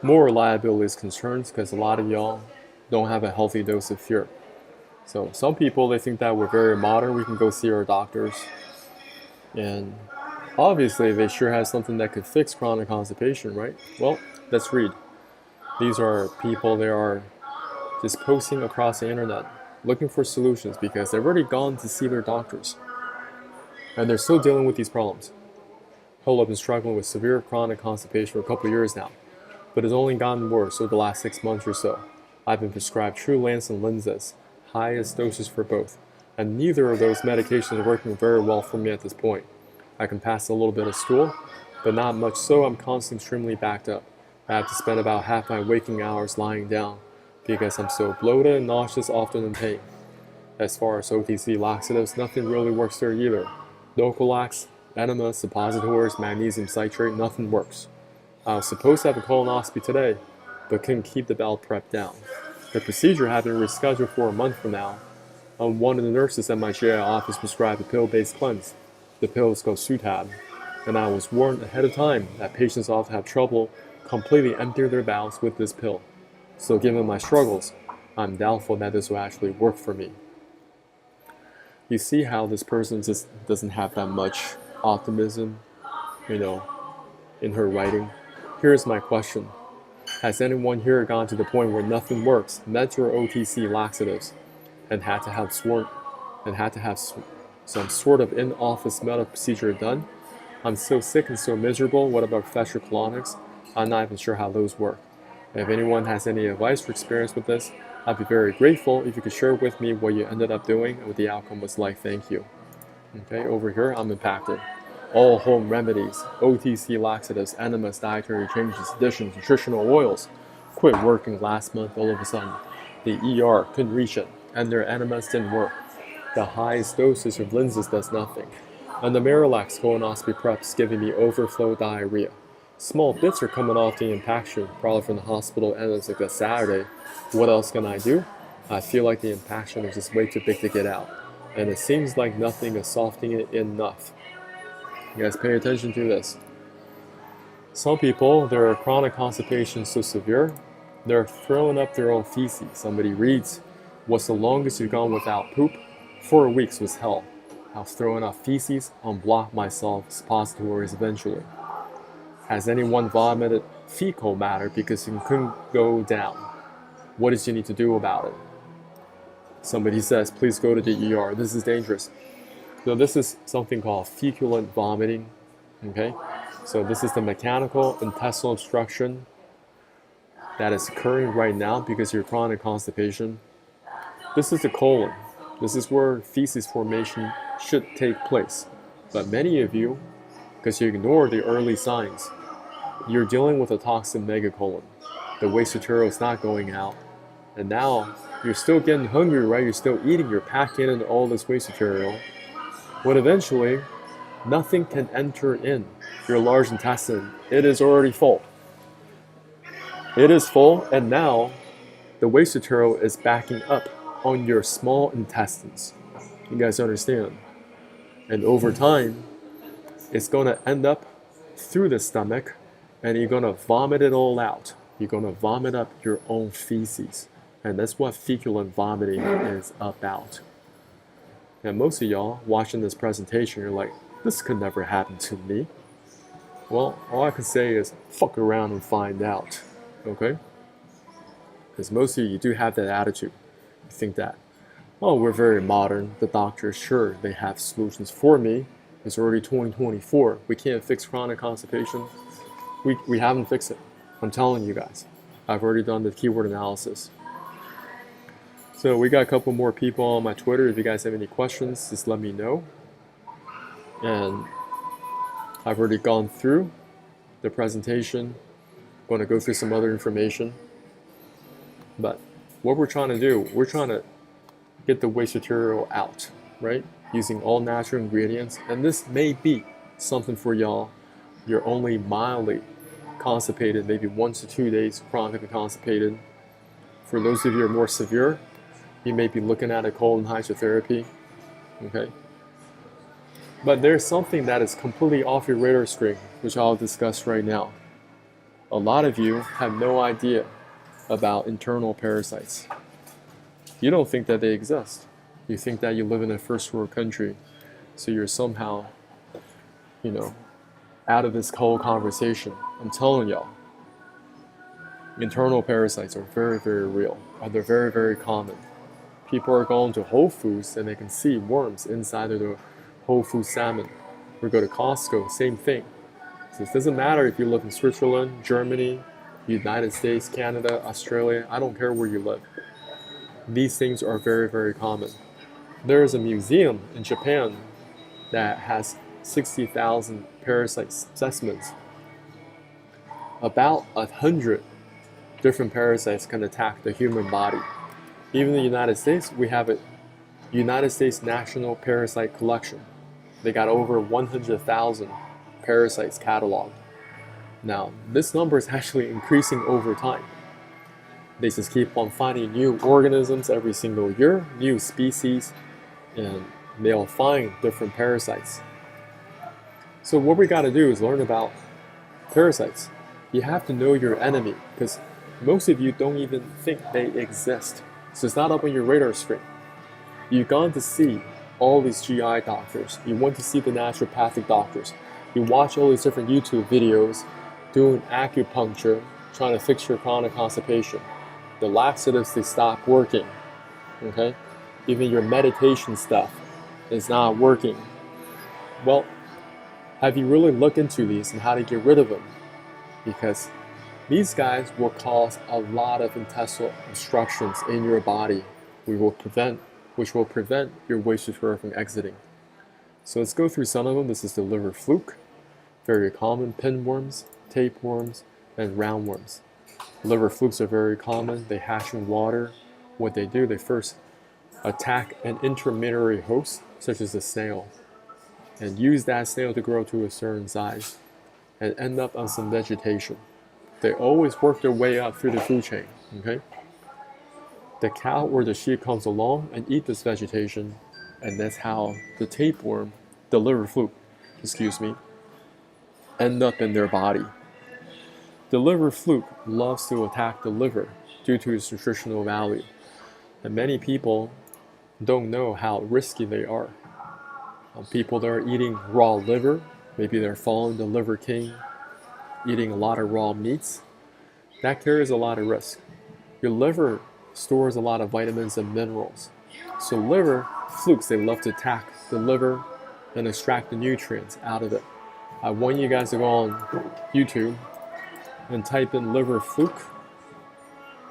More reliability is concerned because a lot of y'all don't have a healthy dose of fear. So some people, they think that we're very modern, we can go see our doctors. And obviously they sure have something that could fix chronic constipation, right? Well, let's read. These are people, they are just posting across the internet looking for solutions because they've already gone to see their doctors. And they're still dealing with these problems. Hell, I've been struggling with severe chronic constipation for a couple years now, but it's only gotten worse over the last 6 months or so. I've been prescribed Trulance and Linzess, highest doses for both, and neither of those medications are working very well for me at this point. I can pass a little bit of stool, but not much so. I'm constantly extremely backed up. I have to spend about half my waking hours lying down because I'm so bloated and nauseous, often in pain. As far as OTC laxatives, nothing really works there either. Dulcolax, enema, suppositories, magnesium citrate, nothing works. I was supposed to have a colonoscopy today, but couldn't keep the bowel prep down. The procedure had been rescheduled for a month from now. One of the nurses at my GI office prescribed a pill-based cleanse. The pill is called Sutab, and I was warned ahead of time that patients often have trouble completely emptying their bowels with this pill. So given my struggles, I'm doubtful that this will actually work for me. You see how this person just doesn't have that much optimism, in her writing. Here's my question. Has anyone here gone to the point where nothing works, meds or OTC laxatives, and had to have some sort of in-office medical procedure done? I'm so sick and so miserable. What about professional colonics? I'm not even sure how those work. If anyone has any advice or experience with this, I'd be very grateful if you could share with me what you ended up doing and what the outcome was like. Thank you. Okay, over here, I'm impacted. All home remedies, OTC laxatives, enemas, dietary changes, additions, nutritional oils, quit working last month all of a sudden. The ER couldn't reach it, and their enemas didn't work. The highest dosage of Linzess does nothing. And the Marilax colonoscopy prep's giving me overflow diarrhea. Small bits are coming off the impaction, probably from the hospital, and it's like a Saturday. What else can I do? I feel like the impaction is just way too big to get out. And it seems like nothing is softening it enough. You guys pay attention to this. Some people, their chronic constipation is so severe, they're throwing up their own feces. Somebody reads, "What's the longest you've gone without poop? 4 weeks was hell. I was throwing up feces, unblocked myself, suppositories eventually." Has anyone vomited fecal matter because it couldn't go down? What does you need to do about it? Somebody says, please go to the ER. This is dangerous. So this is something called feculent vomiting. Okay? So this is the mechanical intestinal obstruction that is occurring right now because of your chronic constipation. This is the colon. This is where feces formation should take place. But many of you, because you ignore the early signs, you're dealing with a toxic megacolon. The waste material is not going out. And now you're still getting hungry, right? You're still eating, you're packing in all this waste material. But eventually, nothing can enter in your large intestine. It is already full. It is full, and now the waste material is backing up on your small intestines. You guys understand? And over time, it's going to end up through the stomach, and you're going to vomit it all out. You're going to vomit up your own feces. And that's what feculent vomiting is about. And most of y'all watching this presentation, you're like, this could never happen to me. Well, all I can say is fuck around and find out. Okay? Because most of you do have that attitude. You think that, oh, we're very modern. The doctors, sure, they have solutions for me. It's already 2024. We can't fix chronic constipation. We haven't fixed it. I'm telling you guys. I've already done the keyword analysis. So we got a couple more people on my Twitter. If you guys have any questions, just let me know. And I've already gone through the presentation. I'm going to go through some other information. But what we're trying to do, we're trying to get the waste material out, right? Using all natural ingredients. And this may be something for y'all. You're only mildly constipated, maybe 1 to 2 days chronically constipated. For those of you who are more severe, you may be looking at a colon hydrotherapy, okay? But there's something that is completely off your radar screen, which I'll discuss right now. A lot of you have no idea about internal parasites. You don't think that they exist. You think that you live in a first world country, so you're somehow, out of this whole conversation. I'm telling y'all, internal parasites are very, very real, and they're very, very common. People are going to Whole Foods and they can see worms inside of the Whole Food salmon. Or go to Costco, same thing. So it doesn't matter if you live in Switzerland, Germany, United States, Canada, Australia, I don't care where you live. These things are very, very common. There is a museum in Japan that has 60,000 parasite specimens. About 100 different parasites can attack the human body. Even in the United States, we have a United States National Parasite Collection. They got over 100,000 parasites cataloged. Now, this number is actually increasing over time. They just keep on finding new organisms every single year, new species, and they'll find different parasites. So what we got to do is learn about parasites. You have to know your enemy, because most of you don't even think they exist. So it's not up on your radar screen. You've gone to see all these GI doctors. You went to see the naturopathic doctors. You watch all these different YouTube videos doing acupuncture, trying to fix your chronic constipation. The laxatives, they stop working, okay? Even your meditation stuff is not working. Well, have you really looked into these and how to get rid of them? Because these guys will cause a lot of intestinal obstructions in your body, which will prevent your waste material from exiting. So let's go through some of them. This is the liver fluke, very common, pinworms, tapeworms, and roundworms. Liver flukes are very common. They hatch in water. What they do, they first attack an intermediary host, such as a snail, and use that snail to grow to a certain size and end up on some vegetation. They always work their way up through the food chain, okay? The cow or the sheep comes along and eat this vegetation, and that's how the tapeworm, the liver fluke, end up in their body. The liver fluke loves to attack the liver due to its nutritional value, and many people don't know how risky they are. People that are eating raw liver, maybe they're following the liver king, eating a lot of raw meats, that carries a lot of risk. Your liver stores a lot of vitamins and minerals. So liver flukes, they love to attack the liver and extract the nutrients out of it. I want you guys to go on YouTube and type in liver fluke,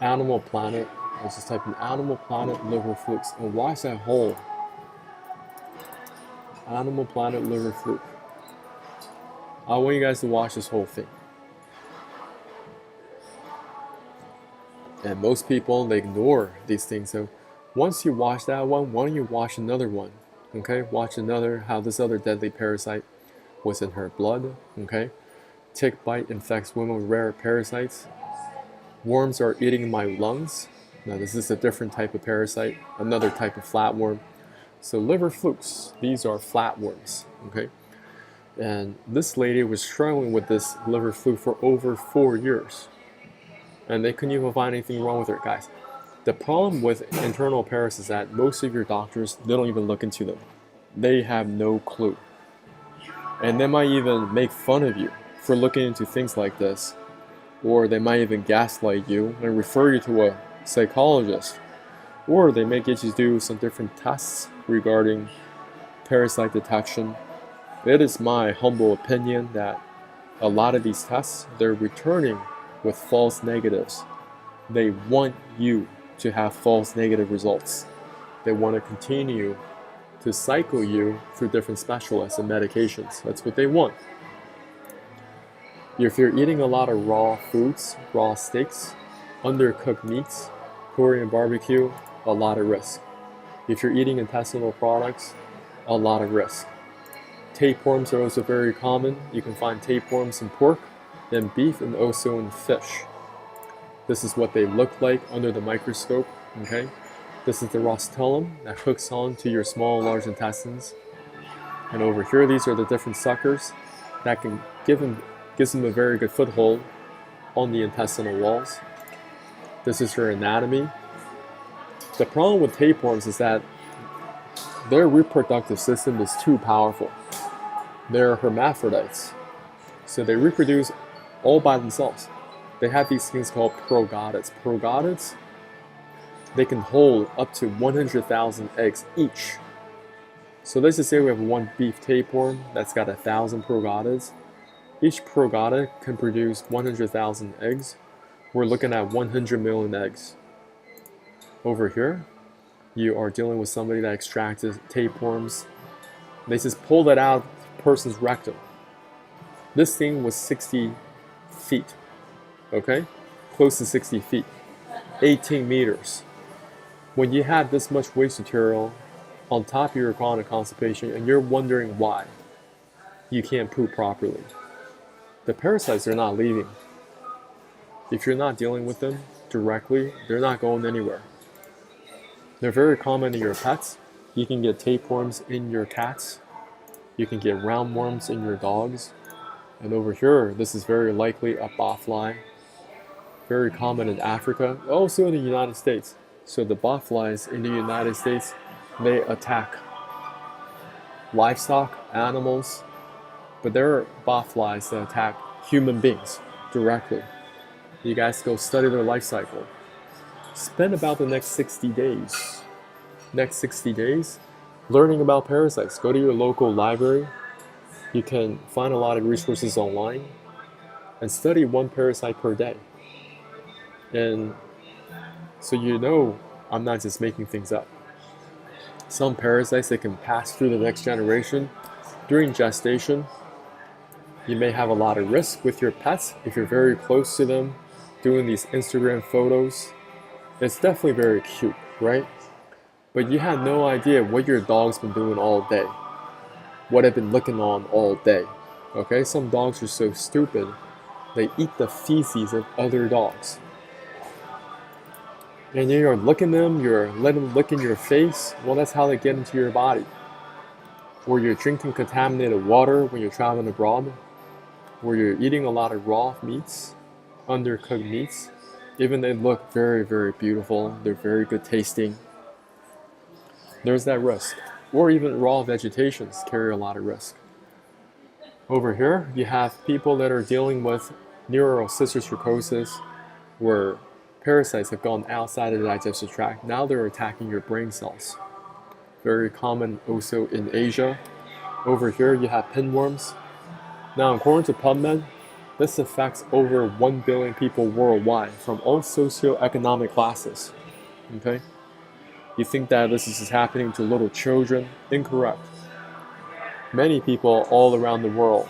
Animal Planet. Let's just type in Animal Planet liver flukes and watch that whole Animal Planet liver fluke. I want you guys to watch this whole thing. And most people, they ignore these things. So once you watch that one, why don't you watch another one? Okay, watch another, how this other deadly parasite was in her blood. Okay, tick bite infects women with rare parasites. Worms are eating my lungs. Now this is a different type of parasite, another type of flatworm. So liver flukes, these are flatworms. Okay, and this lady was struggling with this liver fluke for over 4 years. And they couldn't even find anything wrong with her, guys. The problem with internal parasites is that most of your doctors, they don't even look into them. They have no clue. And they might even make fun of you for looking into things like this. Or they might even gaslight you and refer you to a psychologist. Or they may get you to do some different tests regarding parasite detection. It is my humble opinion that a lot of these tests, they're returning with false negatives. They want you to have false negative results. They want to continue to cycle you through different specialists and medications. That's what they want. If you're eating a lot of raw foods, raw steaks, undercooked meats, Korean barbecue, a lot of risk. If you're eating intestinal products, a lot of risk. Tapeworms are also very common. You can find tapeworms in pork, in beef, and also in fish. This is what they look like under the microscope, okay? This is the rostellum that hooks on to your small and large intestines. And over here, these are the different suckers that can gives them a very good foothold on the intestinal walls. This is your anatomy. The problem with tapeworms is that their reproductive system is too powerful. They're hermaphrodites, so they reproduce all by themselves. They have these things called progotids. Progotids, they can hold up to 100,000 eggs each. So let's just say we have one beef tapeworm that's got 1,000 progotids. Each progotid can produce 100,000 eggs. We're looking at 100 million eggs. Over here, you are dealing with somebody that extracted tapeworms. They just pulled it out of the person's rectum. This thing was 60 feet, okay? Close to 60 feet, 18 meters. When you have this much waste material on top of your chronic constipation and you're wondering why you can't poop properly, the parasites are not leaving. If you're not dealing with them directly, they're not going anywhere. They're very common in your pets. You can get tapeworms in your cats. You can get roundworms in your dogs. And over here, this is very likely a botfly. Very common in Africa, also in the United States. So the botflies in the United States, they attack livestock, animals, but there are botflies that attack human beings directly. You guys go study their life cycle. Spend about the next 60 days learning about parasites. Go to your local library. You can find a lot of resources online and study one parasite per day. And so you know I'm not just making things up. Some parasites, they can pass through the next generation during gestation. You may have a lot of risk with your pets if you're very close to them, doing these Instagram photos. It's definitely very cute, right? But you have no idea what your dog's been doing all day, what they've been looking on all day. Okay, some dogs are so stupid, they eat the feces of other dogs. And you're licking them, you're letting them lick in your face. Well, that's how they get into your body. Or you're drinking contaminated water when you're traveling abroad. Or you're eating a lot of raw meats, undercooked meats. Even they look very, very beautiful. They're very good tasting. There's that risk. Or even raw vegetations carry a lot of risk. Over here, you have people that are dealing with neurocysticercosis, where parasites have gone outside of the digestive tract. Now they're attacking your brain cells. Very common also in Asia. Over here, you have pinworms. Now, according to PubMed, this affects over 1 billion people worldwide from all socioeconomic classes. Okay? You think that this is happening to little children? Incorrect. Many people all around the world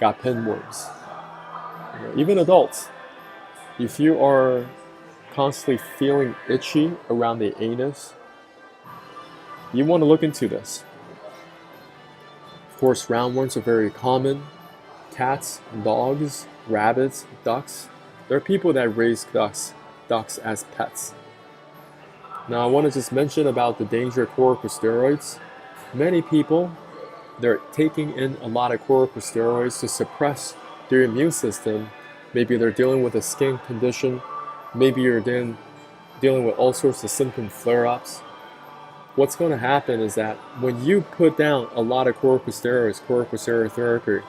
got pinworms. Even adults. If you are constantly feeling itchy around the anus, you want to look into this. Of course, roundworms are very common. Cats, dogs, rabbits, ducks. There are people that raise ducks as pets. Now, I want to just mention about the danger of corticosteroids. Many people, they're taking in a lot of corticosteroids to suppress their immune system. Maybe they're dealing with a skin condition. Maybe you're dealing with all sorts of symptom flare-ups. What's going to happen is that when you put down a lot of corticosteroids, corticosteroid therapy,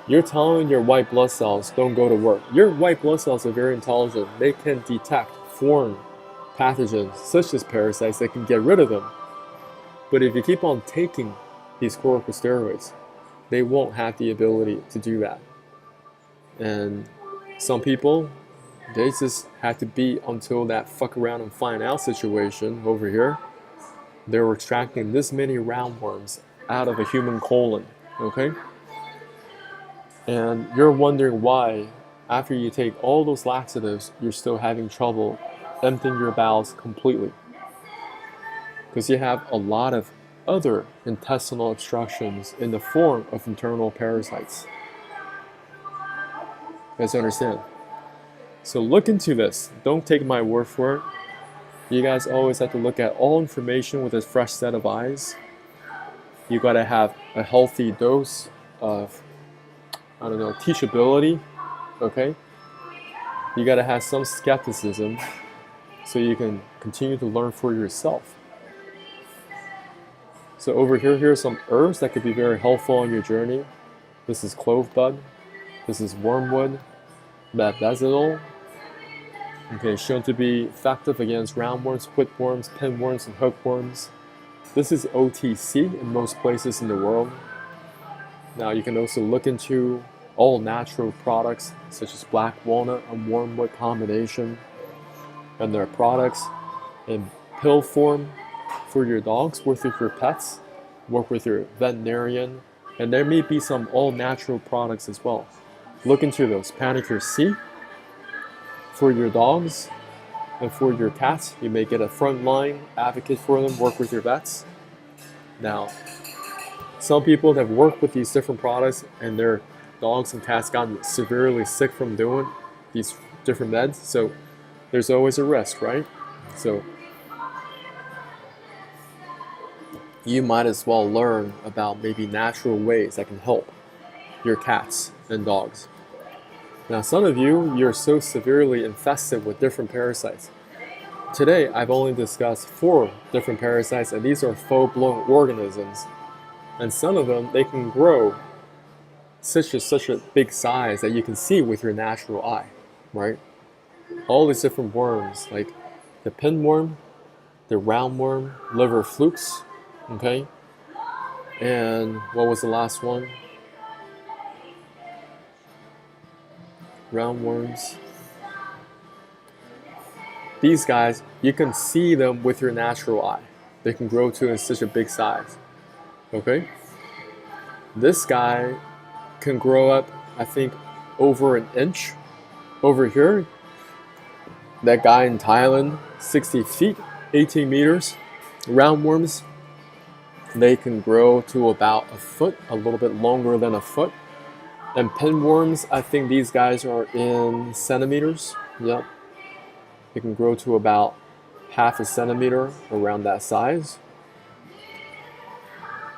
you're telling your white blood cells don't go to work. Your white blood cells are very intelligent. They can detect foreign pathogens such as parasites. They can get rid of them. But if you keep on taking these corticosteroids, they won't have the ability to do that. And some people, They just had to be until that fuck around and find out situation over here. They were extracting this many roundworms out of a human colon, okay? And you're wondering why, after you take all those laxatives, you're still having trouble emptying your bowels completely. Because you have a lot of other intestinal obstructions in the form of internal parasites. You guys understand? So look into this. Don't take my word for it. You guys always have to look at all information with a fresh set of eyes. You gotta have a healthy dose of, I don't know, teachability, okay? You gotta have some skepticism so you can continue to learn for yourself. So over here, here's some herbs that could be very helpful on your journey. This is clove bud. This is wormwood, basil. Okay, shown to be effective against roundworms, whipworms, pinworms, and hookworms. This is OTC in most places in the world. Now you can also look into all natural products such as black walnut and wormwood combination, and their products in pill form for your dogs, work with your pets, work with your veterinarian, and there may be some all natural products as well. Look into those. Panicure C for your dogs and for your cats. You may get a frontline advocate for them, work with your vets. Now, some people have worked with these different products and their dogs and cats gotten severely sick from doing these different meds, so there's always a risk, right? So you might as well learn about maybe natural ways that can help your cats and dogs. Now, some of you, you're so severely infested with different parasites. Today, I've only discussed 4 different parasites, and these are full-blown organisms. And some of them, they can grow such a big size that you can see with your natural eye, right? All these different worms, like the pinworm, the roundworm, liver flukes, okay? And what was the last one? Roundworms. These guys, you can see them with your natural eye. They can grow to in such a big size, okay? This guy can grow up, I think, over an inch. Over here, that guy in Thailand, 60 feet, 18 meters. Roundworms, they can grow to about a foot, a little bit longer than a foot. And pinworms, I think these guys are in centimeters. Yep. They can grow to about half a centimeter, around that size.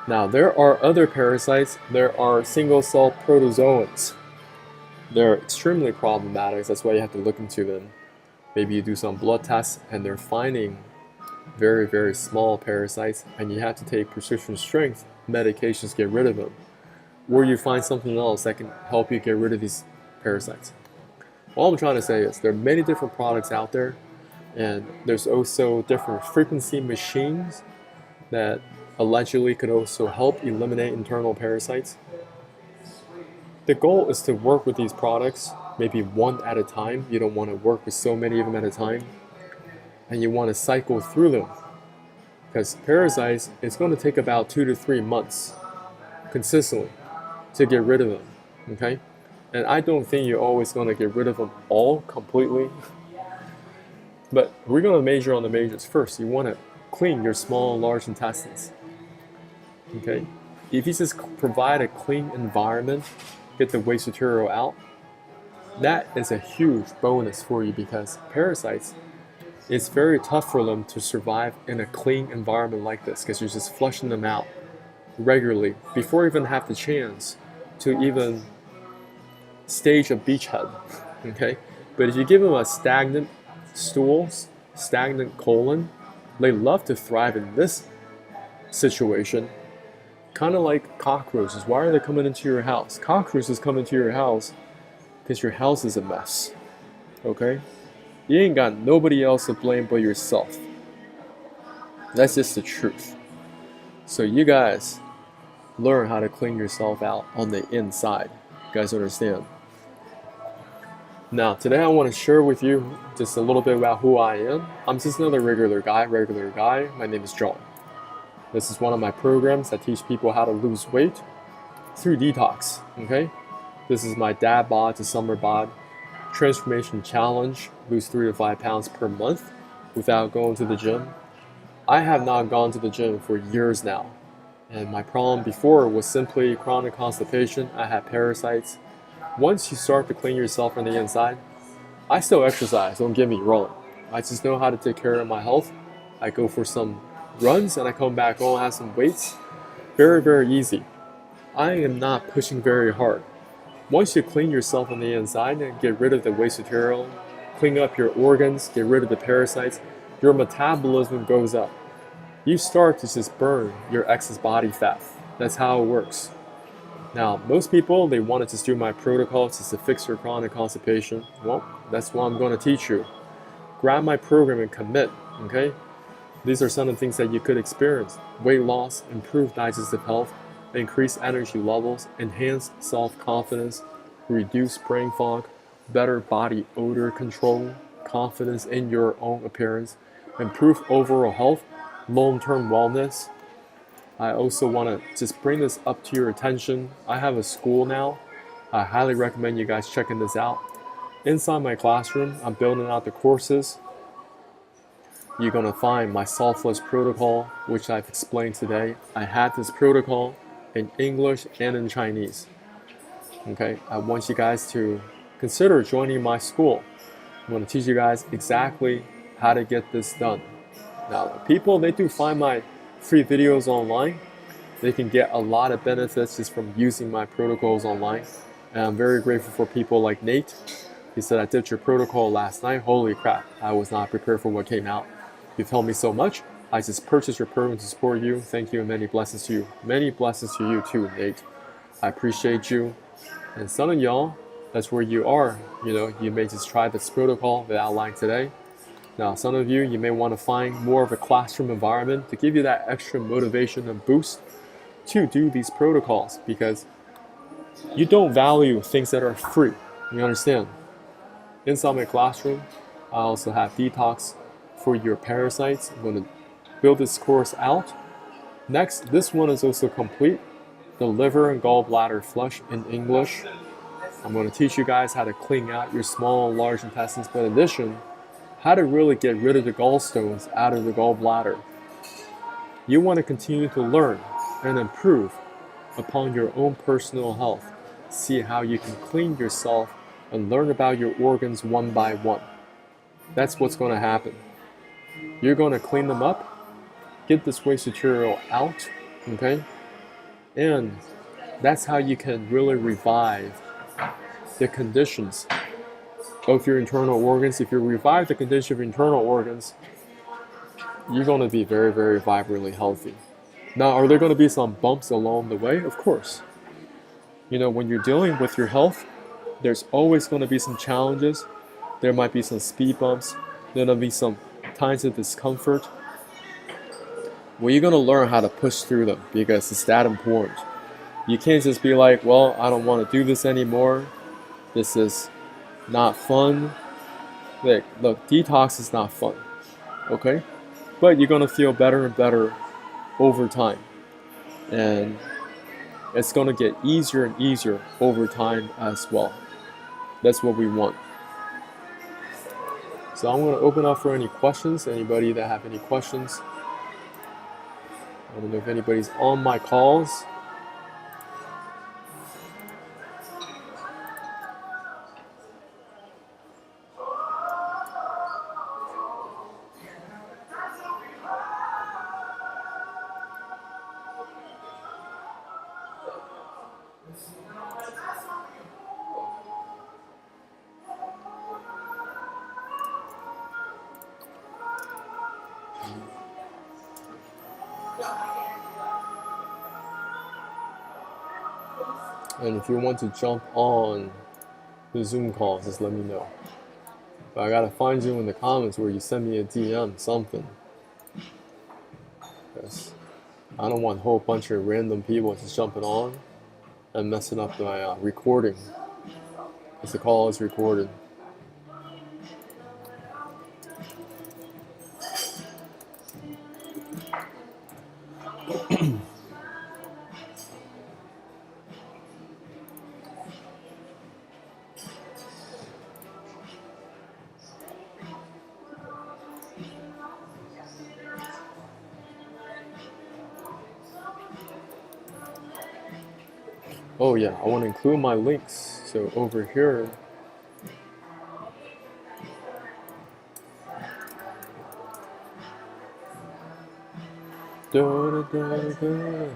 Now, there are other parasites. There are single-cell protozoans. They're extremely problematic. That's why you have to look into them. Maybe you do some blood tests and they're finding very, very small parasites, and you have to take precision strength medications to get rid of them. Or you find something else that can help you get rid of these parasites. All I'm trying to say is there are many different products out there, and there's also different frequency machines that allegedly could also help eliminate internal parasites. The goal is to work with these products maybe one at a time. You don't want to work with so many of them at a time, and you want to cycle through them, because parasites, it's going to take about 2 to 3 months consistently to get rid of them, okay? And I don't think you're always going to get rid of them all completely, but we're going to major on the majors first. You want to clean your small and large intestines, okay? If you just provide a clean environment, get the waste material out, that is a huge bonus for you, because parasites, it's very tough for them to survive in a clean environment like this, because you're just flushing them out regularly before you even have the chance to even stage a beachhead, okay? But if you give them a stagnant stools, stagnant colon, they love to thrive in this situation. Kind of like cockroaches. Why are they coming into your house? Cockroaches come into your house because your house is a mess, okay? You ain't got nobody else to blame but yourself. That's just the truth. So you guys learn how to clean yourself out on the inside. You guys understand? Now, today I want to share with you just a little bit about who I am. I'm just another regular guy. My name is John. This is one of my programs that teach people how to lose weight through detox, okay? This is my dad bod to summer bod transformation challenge, lose 3 to 5 pounds per month without going to the gym. I have not gone to the gym for years now. And my problem before was simply chronic constipation. I had parasites. Once you start to clean yourself from the inside, I still exercise, don't get me wrong. I just know how to take care of my health. I go for some runs and I come back home, have some weights. Very, very easy. I am not pushing very hard. Once you clean yourself on the inside and get rid of the waste material, clean up your organs, get rid of the parasites, your metabolism goes up. You start to just burn your excess body fat. That's how it works. Now, most people, they want to just do my protocols just to fix your chronic constipation. Well, that's what I'm going to teach you. Grab my program and commit, okay? These are some of the things that you could experience. Weight loss, improved digestive health, increased energy levels, enhanced self-confidence, reduced brain fog, better body odor control, confidence in your own appearance, improved overall health, long-term wellness. I also want to just bring this up to your attention. I have a school now. I highly recommend you guys checking this out. Inside my classroom, I'm building out the courses. You're going to find my selfless protocol, which I've explained today. I had this protocol in English and in Chinese. Okay, I want you guys to consider joining my school. I'm going to teach you guys exactly how to get this done. Now, people, they do find my free videos online. They can get a lot of benefits just from using my protocols online. And I'm very grateful for people like Nate. He said, I did your protocol last night. Holy crap, I was not prepared for what came out. You've helped me so much. I just purchased your program to support you. Thank you and many blessings to you. Many blessings to you too, Nate. I appreciate you. And some of y'all, that's where you are. You know, you may just try this protocol that I outlined today. Now, some of you, you may want to find more of a classroom environment to give you that extra motivation and boost to do these protocols, because you don't value things that are free. You understand? Inside my classroom, I also have detox for your parasites. I'm going to build this course out. Next, this one is also complete. The liver and gallbladder flush in English. I'm going to teach you guys how to clean out your small and large intestines, but in addition, how to really get rid of the gallstones out of the gallbladder. You want to continue to learn and improve upon your own personal health. See how you can clean yourself and learn about your organs one by one. That's what's going to happen. You're going to clean them up, get this waste material out, okay? And that's how you can really revive the conditions of your internal organs. If you revive the condition of your internal organs, you're going to be very, very vibrantly healthy. Now, are there going to be some bumps along the way? Of course. You know, when you're dealing with your health, there's always going to be some challenges. There might be some speed bumps. There'll be some times of discomfort. Well, you're going to learn how to push through them, because it's that important. You can't just be like, well, I don't want to do this anymore. This is not fun. Look, detox is not fun, okay? But you're gonna feel better and better over time. And it's gonna get easier and easier over time as well. That's what we want. So I'm gonna open up for any questions. Anybody that have any questions? I don't know if anybody's on my calls. And if you want to jump on the Zoom call, just let me know. But I gotta find you in the comments where you send me a DM, something. Because I don't want a whole bunch of random people just jumping on and messing up my recording. Because the call is recorded. Oh yeah, I want to include my links. So over here, da, da, da, da.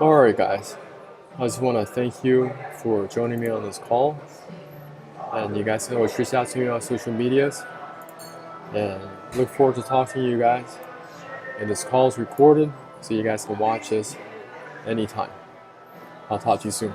Alright guys, I just want to thank you for joining me on this call, and you guys can always reach out to me on social medias, and look forward to talking to you guys. And this call is recorded, so you guys can watch this anytime. I'll talk to you soon.